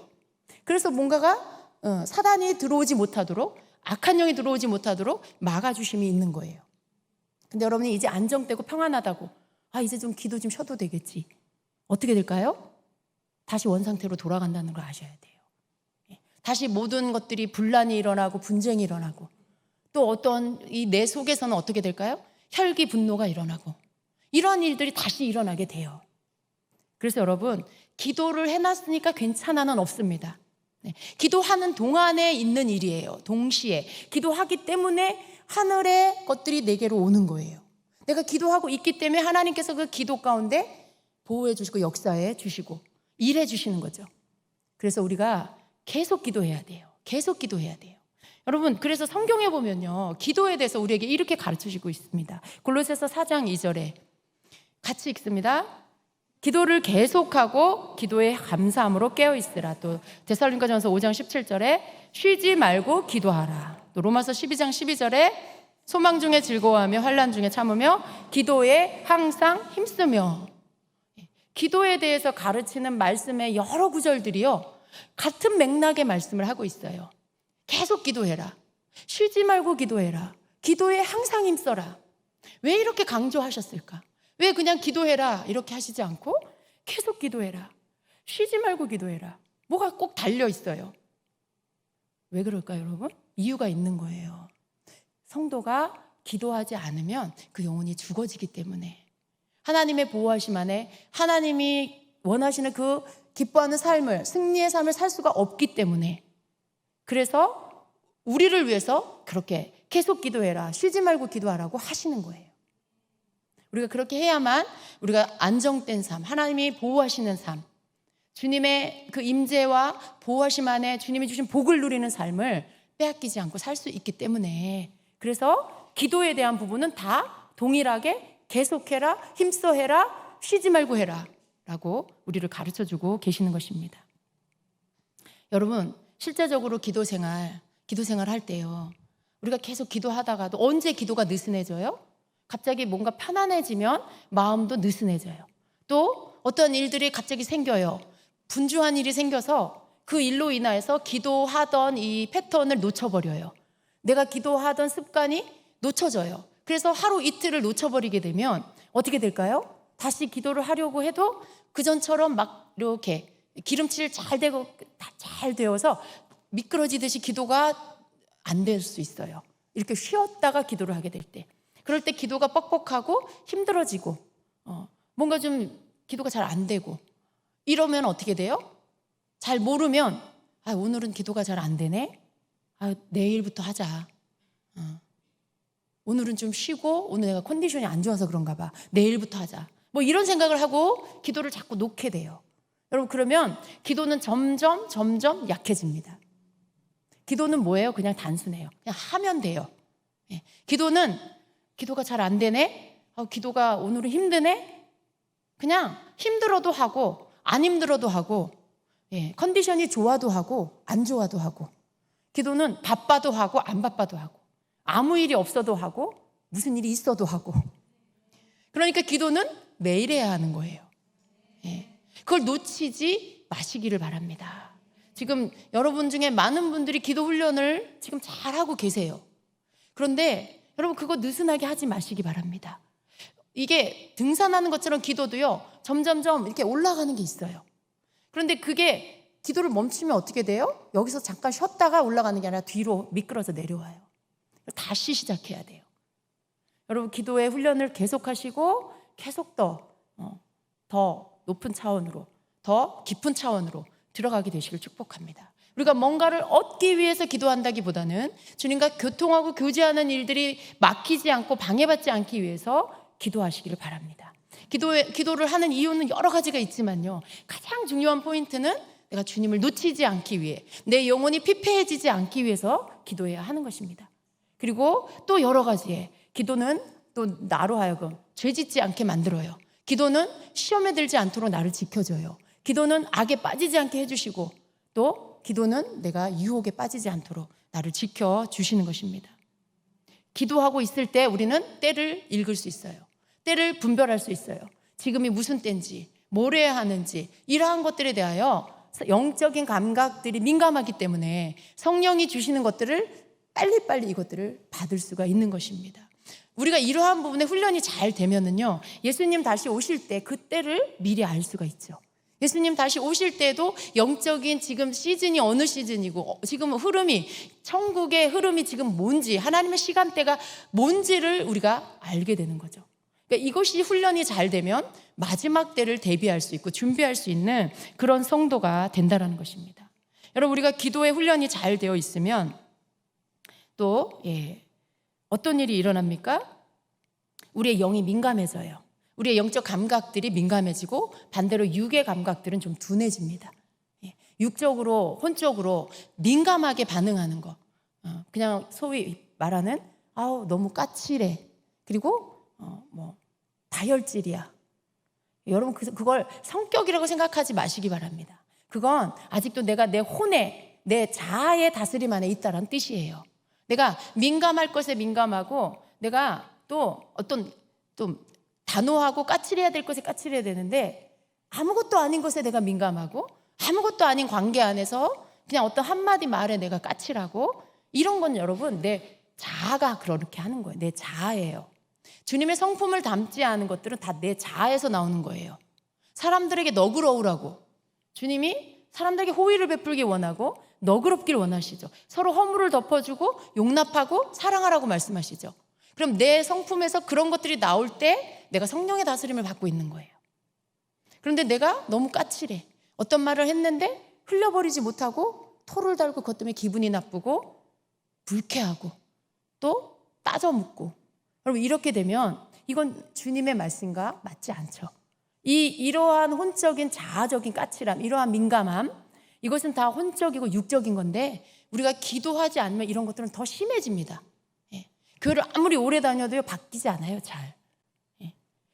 그래서 뭔가가 사단이 들어오지 못하도록, 악한 영이 들어오지 못하도록 막아주심이 있는 거예요. 근데 여러분이 이제 안정되고 평안하다고, 이제 좀 기도 좀 쉬어도 되겠지. 어떻게 될까요? 다시 원상태로 돌아간다는 걸 아셔야 돼요. 다시 모든 것들이 분란이 일어나고 분쟁이 일어나고 또 어떤 이 내 속에서는 어떻게 될까요? 혈기 분노가 일어나고 이런 일들이 다시 일어나게 돼요. 그래서 여러분, 기도를 해놨으니까 괜찮아는 없습니다. 기도하는 동안에 있는 일이에요. 동시에 기도하기 때문에 하늘의 것들이 내게로 오는 거예요. 내가 기도하고 있기 때문에 하나님께서 그 기도 가운데 보호해 주시고 역사해 주시고 일해 주시는 거죠. 그래서 우리가 계속 기도해야 돼요. 계속 기도해야 돼요. 여러분, 그래서 성경에 보면요, 기도에 대해서 우리에게 이렇게 가르쳐 주고 있습니다. 골로새서 4장 2절에 같이 읽습니다. 기도를 계속하고 기도에 감사함으로 깨어있으라. 또 데살로니가전서 5장 17절에 쉬지 말고 기도하라. 또 로마서 12장 12절에 소망 중에 즐거워하며 환난 중에 참으며 기도에 항상 힘쓰며. 기도에 대해서 가르치는 말씀의 여러 구절들이요, 같은 맥락의 말씀을 하고 있어요. 계속 기도해라. 쉬지 말고 기도해라. 기도에 항상 힘써라. 왜 이렇게 강조하셨을까? 왜 그냥 기도해라 이렇게 하시지 않고 계속 기도해라, 쉬지 말고 기도해라. 뭐가 꼭 달려 있어요. 왜 그럴까요, 여러분? 이유가 있는 거예요. 성도가 기도하지 않으면 그 영혼이 죽어지기 때문에, 하나님의 보호하심 안에 하나님이 원하시는 그 기뻐하는 삶을, 승리의 삶을 살 수가 없기 때문에, 그래서 우리를 위해서 그렇게 계속 기도해라, 쉬지 말고 기도하라고 하시는 거예요. 우리가 그렇게 해야만 우리가 안정된 삶, 하나님이 보호하시는 삶, 주님의 그 임재와 보호하심 안에 주님이 주신 복을 누리는 삶을 빼앗기지 않고 살 수 있기 때문에, 그래서 기도에 대한 부분은 다 동일하게 계속해라, 힘써해라, 쉬지 말고 해라 라고 우리를 가르쳐주고 계시는 것입니다. 여러분, 실제적으로 기도 생활 할 때요, 우리가 계속 기도하다가도 언제 기도가 느슨해져요? 갑자기 뭔가 편안해지면 마음도 느슨해져요. 또 어떤 일들이 갑자기 생겨요. 분주한 일이 생겨서 그 일로 인해서 기도하던 이 패턴을 놓쳐버려요. 내가 기도하던 습관이 놓쳐져요. 그래서 하루 이틀을 놓쳐버리게 되면 어떻게 될까요? 다시 기도를 하려고 해도 그전처럼 막 이렇게 기름칠 잘 되어서 미끄러지듯이 기도가 안 될 수 있어요. 이렇게 쉬었다가 기도를 하게 될 때, 그럴 때 기도가 뻑뻑하고 힘들어지고 뭔가 좀 기도가 잘 안 되고 이러면 어떻게 돼요? 잘 모르면 오늘은 기도가 잘 안 되네, 내일부터 하자, 오늘은 좀 쉬고 오늘 내가 컨디션이 안 좋아서 그런가 봐, 내일부터 하자, 뭐 이런 생각을 하고 기도를 자꾸 놓게 돼요. 여러분, 그러면 기도는 점점 약해집니다. 기도는 뭐예요? 그냥 단순해요. 그냥 하면 돼요. 기도가 잘 안 되네, 기도가 오늘은 힘드네, 그냥 힘들어도 하고 안 힘들어도 하고, 컨디션이 좋아도 하고 안 좋아도 하고, 기도는 바빠도 하고 안 바빠도 하고, 아무 일이 없어도 하고 무슨 일이 있어도 하고. 그러니까 기도는 매일 해야 하는 거예요. 그걸 놓치지 마시기를 바랍니다. 지금 여러분 중에 많은 분들이 기도 훈련을 지금 잘하고 계세요. 그런데 여러분, 그거 느슨하게 하지 마시기 바랍니다. 이게 등산하는 것처럼 기도도요, 점점점 이렇게 올라가는 게 있어요. 그런데 그게 기도를 멈추면 어떻게 돼요? 여기서 잠깐 쉬었다가 올라가는 게 아니라 뒤로 미끄러져 내려와요. 다시 시작해야 돼요. 여러분, 기도의 훈련을 계속하시고 계속 더 높은 차원으로, 더 깊은 차원으로 들어가게 되시길 축복합니다. 우리가 뭔가를 얻기 위해서 기도한다기보다는 주님과 교통하고 교제하는 일들이 막히지 않고 방해받지 않기 위해서 기도하시기를 바랍니다. 기도를 하는 이유는 여러 가지가 있지만요, 가장 중요한 포인트는 내가 주님을 놓치지 않기 위해, 내 영혼이 피폐해지지 않기 위해서 기도해야 하는 것입니다. 그리고 또 여러 가지의 기도는 또 나로 하여금 죄짓지 않게 만들어요. 기도는 시험에 들지 않도록 나를 지켜줘요. 기도는 악에 빠지지 않게 해주시고, 또 기도는 내가 유혹에 빠지지 않도록 나를 지켜주시는 것입니다. 기도하고 있을 때 우리는 때를 읽을 수 있어요. 때를 분별할 수 있어요. 지금이 무슨 때인지, 뭘 해야 하는지, 이러한 것들에 대하여 영적인 감각들이 민감하기 때문에 성령이 주시는 것들을 빨리빨리 이것들을 받을 수가 있는 것입니다. 우리가 이러한 부분에 훈련이 잘 되면은요, 예수님 다시 오실 때 그 때를 미리 알 수가 있죠. 예수님 다시 오실 때도 영적인 지금 시즌이 어느 시즌이고, 지금 흐름이, 천국의 흐름이 지금 뭔지, 하나님의 시간대가 뭔지를 우리가 알게 되는 거죠. 그러니까 이것이 훈련이 잘 되면 마지막 때를 대비할 수 있고 준비할 수 있는 그런 성도가 된다는 것입니다. 여러분, 우리가 기도의 훈련이 잘 되어 있으면 또 어떤 일이 일어납니까? 우리의 영이 민감해져요. 우리의 영적 감각들이 민감해지고, 반대로 육의 감각들은 좀 둔해집니다. 육적으로, 혼적으로 민감하게 반응하는 거, 그냥 소위 말하는 너무 까칠해, 그리고 다혈질이야, 여러분 그걸 성격이라고 생각하지 마시기 바랍니다. 그건 아직도 내가 내 혼에, 내 자아의 다스림 안에 있다는 뜻이에요. 내가 민감할 것에 민감하고, 내가 또 어떤 또 단호하고 까칠해야 될 것에 까칠해야 되는데, 아무것도 아닌 것에 내가 민감하고, 아무것도 아닌 관계 안에서 그냥 어떤 한마디 말에 내가 까칠하고, 이런 건 여러분 내 자아가 그렇게 하는 거예요. 내 자아예요. 주님의 성품을 담지 않은 것들은 다 내 자아에서 나오는 거예요. 사람들에게 너그러우라고, 주님이 사람들에게 호의를 베풀기 원하고 너그럽길 원하시죠. 서로 허물을 덮어주고 용납하고 사랑하라고 말씀하시죠. 그럼 내 성품에서 그런 것들이 나올 때 내가 성령의 다스림을 받고 있는 거예요. 그런데 내가 너무 까칠해. 어떤 말을 했는데 흘려버리지 못하고 토를 달고 그것 때문에 기분이 나쁘고 불쾌하고 또 따져 묻고, 여러분 이렇게 되면 이건 주님의 말씀과 맞지 않죠. 이러한 혼적인 자아적인 까칠함, 이러한 민감함, 이것은 다 혼적이고 육적인 건데, 우리가 기도하지 않으면 이런 것들은 더 심해집니다. 교회를 아무리 오래 다녀도요 바뀌지 않아요, 잘.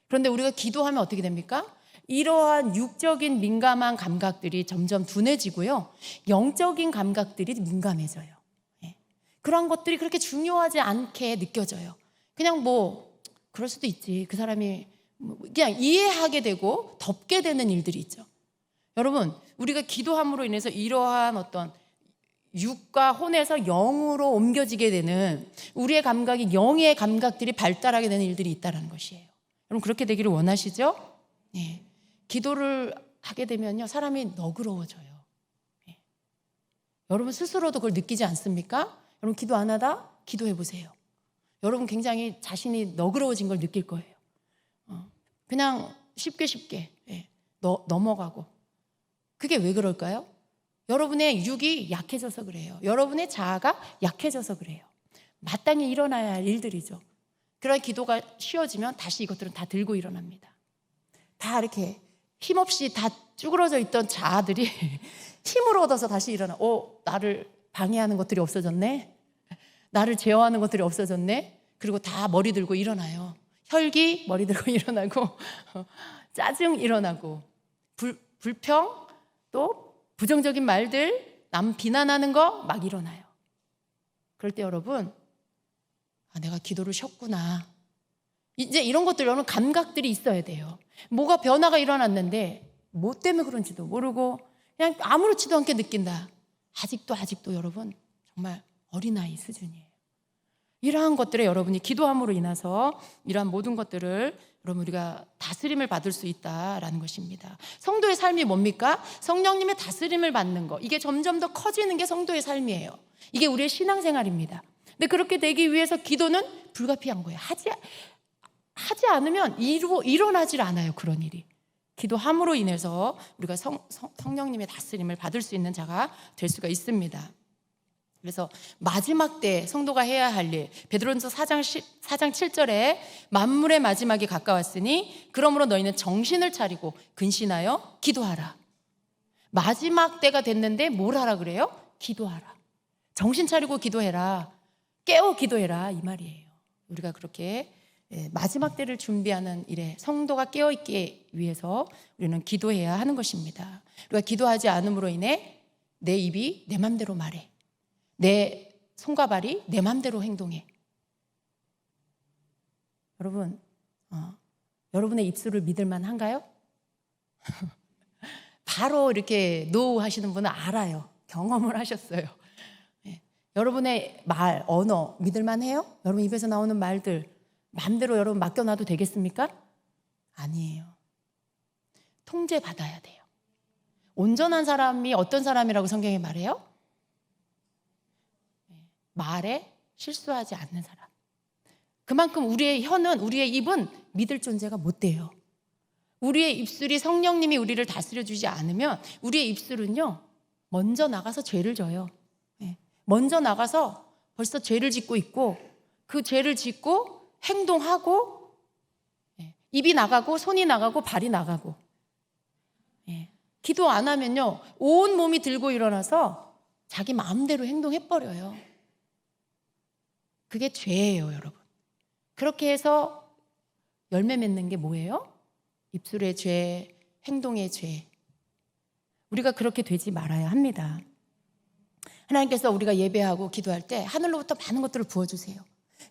그런데 우리가 기도하면 어떻게 됩니까? 이러한 육적인 민감한 감각들이 점점 둔해지고요, 영적인 감각들이 민감해져요. 그런 것들이 그렇게 중요하지 않게 느껴져요. 그냥 뭐 그럴 수도 있지, 그 사람이 그냥 이해하게 되고 덮게 되는 일들이 있죠. 여러분, 우리가 기도함으로 인해서 이러한 어떤 육과 혼에서 영으로 옮겨지게 되는, 우리의 감각이 영의 감각들이 발달하게 되는 일들이 있다는 것이에요. 여러분 그렇게 되기를 원하시죠? 네. 기도를 하게 되면요 사람이 너그러워져요. 네. 여러분 스스로도 그걸 느끼지 않습니까? 여러분 기도 안 하다 기도해 보세요. 여러분 굉장히 자신이 너그러워진 걸 느낄 거예요. 그냥 쉽게 넘어가고. 그게 왜 그럴까요? 여러분의 육이 약해져서 그래요. 여러분의 자아가 약해져서 그래요. 마땅히 일어나야 할 일들이죠. 그런 기도가 쉬워지면 다시 이것들은 다 들고 일어납니다. 다 이렇게 힘없이 다 쭈그러져 있던 자아들이 힘을 얻어서 다시 일어나. 나를 방해하는 것들이 없어졌네. 나를 제어하는 것들이 없어졌네. 그리고 다 머리 들고 일어나요. 혈기 머리 들고 일어나고, 짜증 일어나고, 불평, 또 부정적인 말들, 남 비난하는 거 막 일어나요. 그럴 때 여러분, 내가 기도를 쉬었구나. 이제 이런 것들, 여러분 감각들이 있어야 돼요. 뭐가 변화가 일어났는데 뭐 때문에 그런지도 모르고 그냥 아무렇지도 않게 느낀다. 아직도 여러분 정말 어린아이 수준이에요. 이러한 것들에 여러분이 기도함으로 인해서 이러한 모든 것들을 여러분 우리가 다스림을 받을 수 있다라는 것입니다. 성도의 삶이 뭡니까? 성령님의 다스림을 받는 거. 이게 점점 더 커지는 게 성도의 삶이에요. 이게 우리의 신앙생활입니다. 근데 그렇게 되기 위해서 기도는 불가피한 거예요. 하지 않으면 일어나질 않아요, 그런 일이. 기도함으로 인해서 우리가 성령님의 다스림을 받을 수 있는 자가 될 수가 있습니다. 그래서 마지막 때 성도가 해야 할 일, 베드로전서 4장 7절에 만물의 마지막이 가까웠으니 그러므로 너희는 정신을 차리고 근신하여 기도하라. 마지막 때가 됐는데 뭘 하라 그래요? 기도하라. 정신 차리고 기도해라. 깨어 기도해라, 이 말이에요. 우리가 그렇게 마지막 때를 준비하는 일에 성도가 깨어있기 위해서 우리는 기도해야 하는 것입니다. 우리가 기도하지 않음으로 인해 내 입이 내 맘대로 말해, 내 손과 발이 내 맘대로 행동해. 여러분, 여러분의 입술을 믿을 만한가요? 바로 이렇게 노 하시는 분은 알아요. 경험을 하셨어요. 여러분의 말, 언어 믿을 만해요? 여러분 입에서 나오는 말들 마음대로 여러분 맡겨놔도 되겠습니까? 아니에요. 통제받아야 돼요. 온전한 사람이 어떤 사람이라고 성경이 말해요? 말에 실수하지 않는 사람. 그만큼 우리의 혀는, 우리의 입은 믿을 존재가 못 돼요. 우리의 입술이 성령님이 우리를 다스려주지 않으면 우리의 입술은요 먼저 나가서 죄를 져요. 먼저 나가서 벌써 죄를 짓고 있고, 그 죄를 짓고 행동하고, 입이 나가고 손이 나가고 발이 나가고. 기도 안 하면요 온 몸이 들고 일어나서 자기 마음대로 행동해버려요. 그게 죄예요, 여러분. 그렇게 해서 열매 맺는 게 뭐예요? 입술의 죄, 행동의 죄. 우리가 그렇게 되지 말아야 합니다. 하나님께서 우리가 예배하고 기도할 때 하늘로부터 많은 것들을 부어주세요.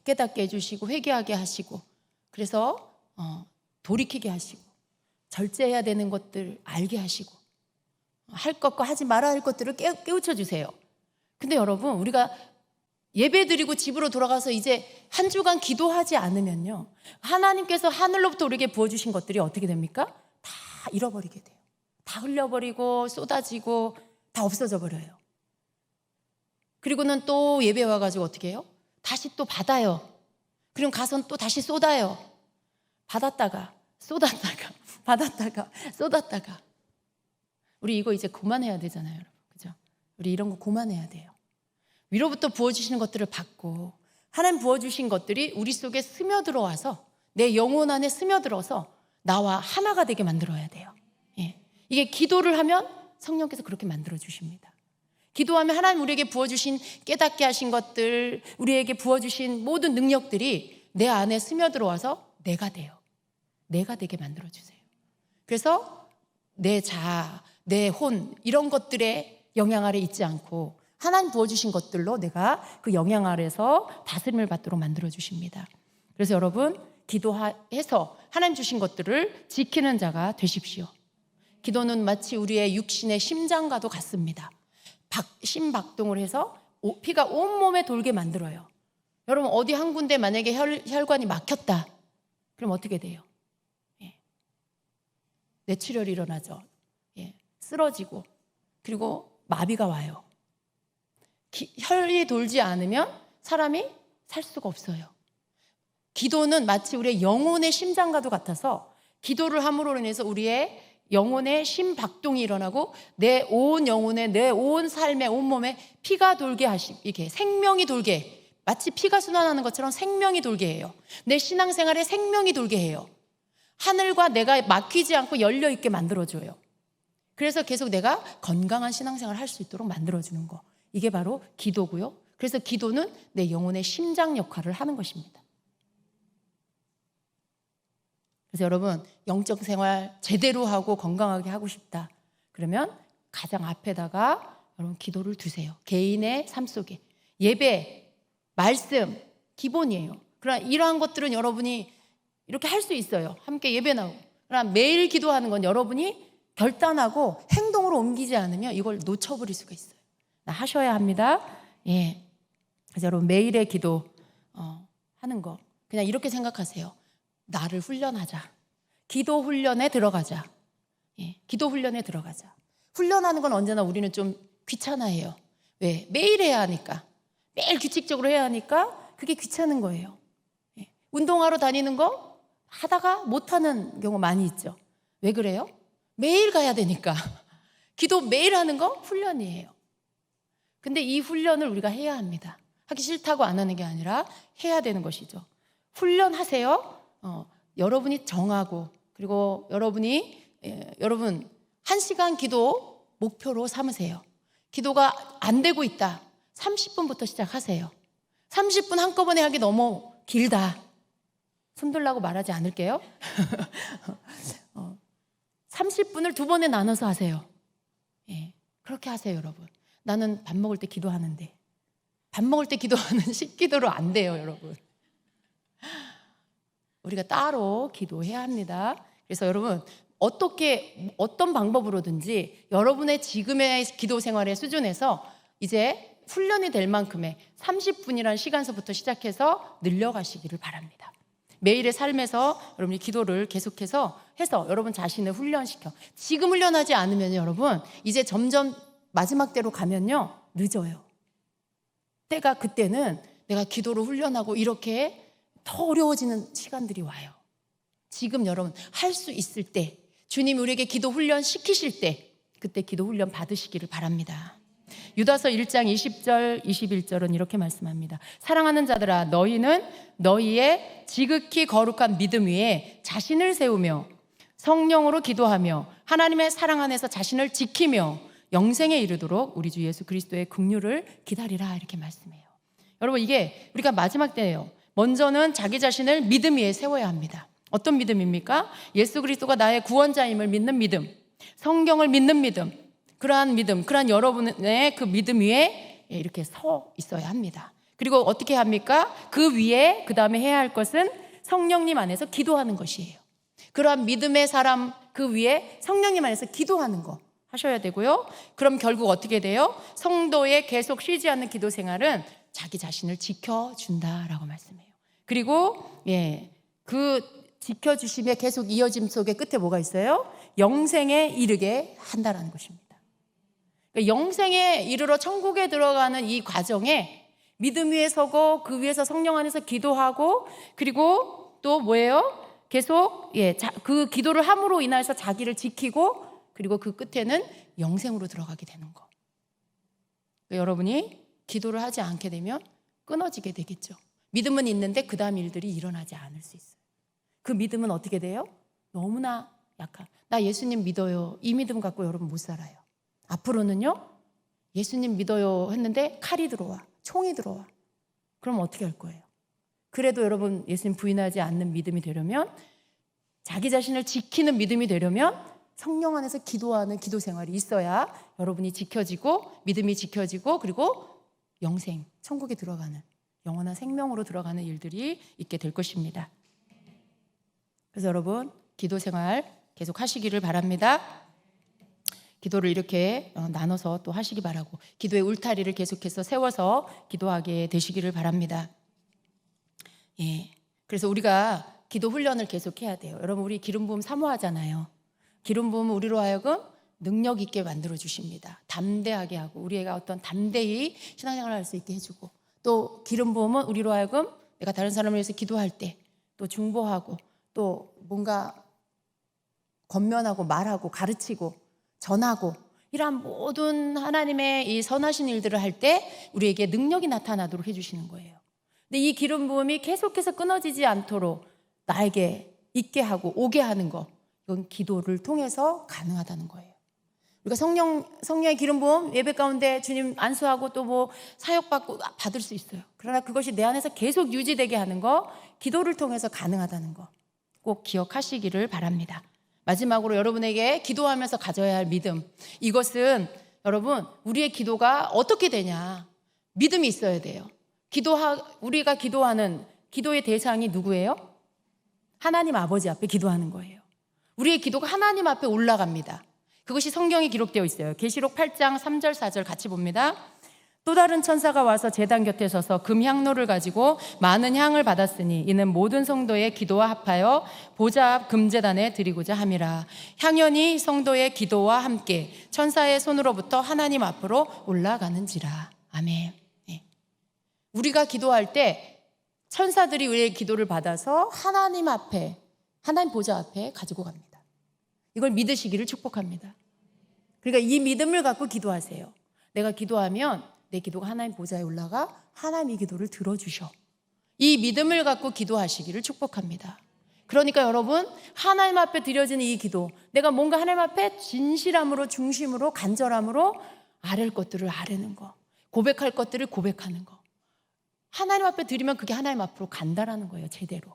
깨닫게 해주시고 회개하게 하시고, 그래서 돌이키게 하시고, 절제해야 되는 것들 알게 하시고, 할 것과 하지 말아야 할 것들을 깨우쳐 주세요. 근데 여러분, 우리가 예배 드리고 집으로 돌아가서 이제 한 주간 기도하지 않으면요, 하나님께서 하늘로부터 우리에게 부어주신 것들이 어떻게 됩니까? 다 잃어버리게 돼요. 다 흘려버리고 쏟아지고 다 없어져 버려요. 그리고는 또 예배 와가지고 어떻게 해요? 다시 또 받아요. 그럼 가서는 또 다시 쏟아요. 받았다가 쏟았다가 받았다가 쏟았다가. 우리 이거 이제 그만해야 되잖아요, 여러분. 그죠? 우리 이런 거 그만해야 돼요. 위로부터 부어주시는 것들을 받고, 하나님 부어주신 것들이 우리 속에 스며들어와서 내 영혼 안에 스며들어서 나와 하나가 되게 만들어야 돼요. 예. 이게 기도를 하면 성령께서 그렇게 만들어 주십니다. 기도하면 하나님 우리에게 부어주신, 깨닫게 하신 것들, 우리에게 부어주신 모든 능력들이 내 안에 스며들어와서 내가 돼요. 내가 되게 만들어 주세요. 그래서 내 자아, 내 혼, 이런 것들의 영향 아래 있지 않고 하나님 부어주신 것들로 내가 그 영향 아래서 다스림을 받도록 만들어 주십니다. 그래서 여러분, 기도해서 하나님 주신 것들을 지키는 자가 되십시오. 기도는 마치 우리의 육신의 심장과도 같습니다. 심박동을 해서 피가 온몸에 돌게 만들어요. 여러분, 어디 한 군데 만약에 혈관이 막혔다, 그럼 어떻게 돼요? 예. 뇌출혈이 일어나죠. 예. 쓰러지고, 그리고 마비가 와요. 혈이 돌지 않으면 사람이 살 수가 없어요. 기도는 마치 우리의 영혼의 심장과도 같아서, 기도를 함으로 인해서 우리의 영혼의 심박동이 일어나고 내 온 영혼에, 내 온 삶에, 온 몸에 피가 돌게 하시고, 이렇게 생명이 돌게, 마치 피가 순환하는 것처럼 생명이 돌게 해요. 내 신앙생활에 생명이 돌게 해요. 하늘과 내가 막히지 않고 열려있게 만들어줘요. 그래서 계속 내가 건강한 신앙생활을 할 수 있도록 만들어주는 거, 이게 바로 기도고요. 그래서 기도는 내 영혼의 심장 역할을 하는 것입니다. 그래서 여러분, 영적 생활 제대로 하고 건강하게 하고 싶다, 그러면 가장 앞에다가 여러분 기도를 두세요. 개인의 삶 속에 예배, 말씀 기본이에요. 그러나 이러한 것들은 여러분이 이렇게 할 수 있어요. 함께 예배 나오고. 그러나 매일 기도하는 건 여러분이 결단하고 행동으로 옮기지 않으면 이걸 놓쳐버릴 수가 있어요. 하셔야 합니다. 예. 그래서 여러분, 매일의 기도 하는 거 그냥 이렇게 생각하세요. 나를 훈련하자. 기도 훈련에 들어가자. 예, 기도 훈련에 들어가자. 훈련하는 건 언제나 우리는 좀 귀찮아해요. 왜? 매일 해야 하니까. 매일 규칙적으로 해야 하니까 그게 귀찮은 거예요. 예, 운동하러 다니는 거 하다가 못하는 경우 많이 있죠. 왜 그래요? 매일 가야 되니까. 기도 매일 하는 거 훈련이에요. 근데 이 훈련을 우리가 해야 합니다. 하기 싫다고 안 하는 게 아니라 해야 되는 것이죠. 훈련하세요. 여러분이 정하고, 그리고 여러분 1시간 기도 목표로 삼으세요. 기도가 안 되고 있다, 30분부터 시작하세요. 30분 한꺼번에 하기 너무 길다, 손들라고 말하지 않을게요. 30분을 2번에 나눠서 하세요. 예, 그렇게 하세요. 여러분, 나는 밥 먹을 때 기도하는데, 밥 먹을 때 기도하는 식기도로 안 돼요. 여러분, 우리가 따로 기도해야 합니다. 그래서 여러분, 어떤 방법으로든지 여러분의 지금의 기도 생활의 수준에서 이제 훈련이 될 만큼의 30분이라는 시간서부터 시작해서 늘려가시기를 바랍니다. 매일의 삶에서 여러분이 기도를 계속해서 해서 여러분 자신을 훈련시켜. 지금 훈련하지 않으면 여러분, 이제 점점 마지막 때로 가면요, 늦어요. 그때는 내가 기도를 훈련하고 이렇게 더 어려워지는 시간들이 와요. 지금 여러분 할 수 있을 때, 주님이 우리에게 기도 훈련 시키실 때, 그때 기도 훈련 받으시기를 바랍니다. 유다서 1장 20절 21절은 이렇게 말씀합니다. 사랑하는 자들아, 너희는 너희의 지극히 거룩한 믿음 위에 자신을 세우며 성령으로 기도하며 하나님의 사랑 안에서 자신을 지키며 영생에 이르도록 우리 주 예수 그리스도의 긍휼을 기다리라, 이렇게 말씀해요. 여러분, 이게 우리가 마지막 때예요. 먼저는 자기 자신을 믿음 위에 세워야 합니다. 어떤 믿음입니까? 예수 그리스도가 나의 구원자임을 믿는 믿음, 성경을 믿는 믿음, 그러한 여러분의 그 믿음 위에 이렇게 서 있어야 합니다. 그리고 어떻게 합니까? 그 위에 그 다음에 해야 할 것은 성령님 안에서 기도하는 것이에요. 그러한 믿음의 사람 그 위에 성령님 안에서 기도하는 거 하셔야 되고요. 그럼 결국 어떻게 돼요? 성도의 계속 쉬지 않는 기도 생활은 자기 자신을 지켜준다라고 말씀해요. 그리고 그 지켜주심에 계속 이어짐 속에 끝에 뭐가 있어요? 영생에 이르게 한다라는 것입니다. 그러니까 영생에 이르러 천국에 들어가는 이 과정에 믿음 위에 서고 그 위에서 성령 안에서 기도하고 그리고 또 뭐예요? 계속 그 기도를 함으로 인해서 자기를 지키고 그리고 그 끝에는 영생으로 들어가게 되는 거. 그러니까 여러분이 기도를 하지 않게 되면 끊어지게 되겠죠. 믿음은 있는데 그 다음 일들이 일어나지 않을 수 있어요. 그 믿음은 어떻게 돼요? 너무나 약한. 나 예수님 믿어요. 이 믿음 갖고 여러분 못 살아요. 앞으로는요, 예수님 믿어요 했는데 칼이 들어와, 총이 들어와. 그럼 어떻게 할 거예요? 그래도 여러분 예수님 부인하지 않는 믿음이 되려면, 자기 자신을 지키는 믿음이 되려면 성령 안에서 기도하는 기도 생활이 있어야 여러분이 지켜지고 믿음이 지켜지고 그리고 영생, 천국에 들어가는 영원한 생명으로 들어가는 일들이 있게 될 것입니다. 그래서 여러분 기도 생활 계속 하시기를 바랍니다. 기도를 이렇게 나눠서 또 하시기 바라고 기도의 울타리를 계속해서 세워서 기도하게 되시기를 바랍니다. 그래서 우리가 기도 훈련을 계속해야 돼요. 여러분 우리 기름 부음 사모하잖아요. 기름 부음은 우리로 하여금 능력 있게 만들어 주십니다. 담대하게 하고 우리가 어떤 담대히 신앙생활을 할 수 있게 해주고 또 기름 부음은 우리로 하여금 내가 다른 사람을 위해서 기도할 때 또 중보하고 또 뭔가 권면하고 말하고 가르치고 전하고 이러한 모든 하나님의 이 선하신 일들을 할 때 우리에게 능력이 나타나도록 해주시는 거예요. 근데 이 기름 부음이 계속해서 끊어지지 않도록 나에게 있게 하고 오게 하는 거, 이건 기도를 통해서 가능하다는 거예요. 우리가 성령의 기름 부음 예배 가운데 주님 안수하고 또 뭐 사역받고 받을 수 있어요. 그러나 그것이 내 안에서 계속 유지되게 하는 거, 기도를 통해서 가능하다는 거 꼭 기억하시기를 바랍니다. 마지막으로 여러분에게 기도하면서 가져야 할 믿음, 이것은 여러분 우리의 기도가 어떻게 되냐, 믿음이 있어야 돼요. 우리가 기도하는 기도의 대상이 누구예요? 하나님 아버지 앞에 기도하는 거예요. 우리의 기도가 하나님 앞에 올라갑니다. 그것이 성경에 기록되어 있어요. 계시록 8장 3절 4절 같이 봅니다. 또 다른 천사가 와서 제단 곁에 서서 금향로를 가지고 많은 향을 받았으니 이는 모든 성도의 기도와 합하여 보좌 앞 금제단에 드리고자 함이라. 향연이 성도의 기도와 함께 천사의 손으로부터 하나님 앞으로 올라가는지라. 아멘. 우리가 기도할 때 천사들이 우리의 기도를 받아서 하나님 앞에, 하나님 보좌 앞에 가지고 갑니다. 이걸 믿으시기를 축복합니다. 그러니까 이 믿음을 갖고 기도하세요. 내가 기도하면 내 기도가 하나님 보좌에 올라가 하나님 이 기도를 들어주셔. 이 믿음을 갖고 기도하시기를 축복합니다. 그러니까 여러분 하나님 앞에 드려지는 이 기도, 내가 뭔가 하나님 앞에 진실함으로 중심으로 간절함으로 아랠 것들을 아뢰는 거, 고백할 것들을 고백하는 거, 하나님 앞에 드리면 그게 하나님 앞으로 간다라는 거예요. 제대로.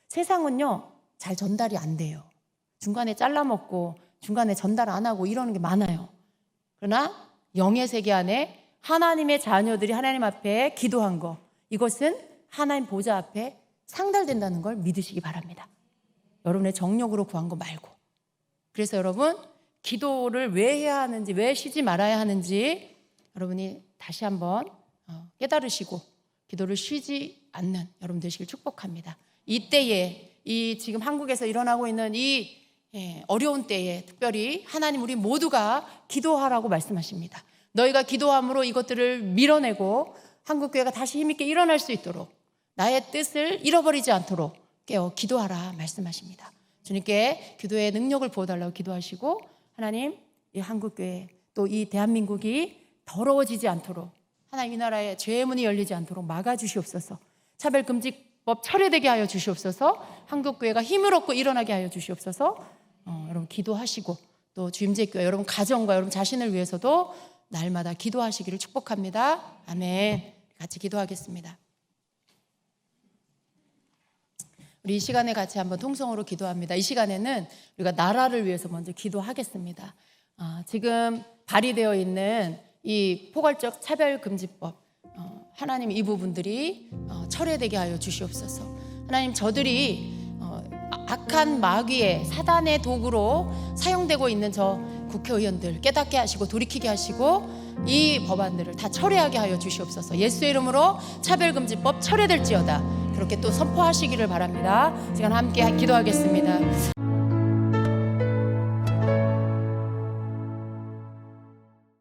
세상은요 잘 전달이 안 돼요. 중간에 잘라먹고 중간에 전달 안 하고 이러는 게 많아요. 그러나 영의 세계 안에 하나님의 자녀들이 하나님 앞에 기도한 거, 이것은 하나님 보좌 앞에 상달된다는 걸 믿으시기 바랍니다. 여러분의 정력으로 구한 거 말고. 그래서 여러분 기도를 왜 해야 하는지, 왜 쉬지 말아야 하는지 여러분이 다시 한번 깨달으시고 기도를 쉬지 않는 여러분 되시길 축복합니다. 이때에 이 지금 한국에서 일어나고 있는 이 어려운 때에 특별히 하나님 우리 모두가 기도하라고 말씀하십니다. 너희가 기도함으로 이것들을 밀어내고 한국교회가 다시 힘있게 일어날 수 있도록 나의 뜻을 잃어버리지 않도록 깨어 기도하라 말씀하십니다. 주님께 기도의 능력을 부어달라고 기도하시고 하나님 이 한국교회 또 이 대한민국이 더러워지지 않도록 하나님 이 나라의 죄의 문이 열리지 않도록 막아주시옵소서. 차별금지법 철회되게 하여 주시옵소서. 한국교회가 힘을 얻고 일어나게 하여 주시옵소서. 여러분 기도하시고 또 주임제교회 여러분 가정과 여러분 자신을 위해서도 날마다 기도하시기를 축복합니다. 아멘. 같이 기도하겠습니다. 우리 이 시간에 같이 한번 통성으로 기도합니다. 이 시간에는 우리가 나라를 위해서 먼저 기도하겠습니다. 지금 발의되어 있는 이 포괄적 차별금지법, 하나님 이 부분들이 철회되게 하여 주시옵소서. 하나님, 저들이 악한 마귀의 사단의 도구로 사용되고 있는 저 국회의원들 깨닫게 하시고 돌이키게 하시고 이 법안들을 다 철회하게 하여 주시옵소서. 예수의 이름으로 차별금지법 철회될지어다. 그렇게 또 선포하시기를 바랍니다. 시간 함께 기도하겠습니다.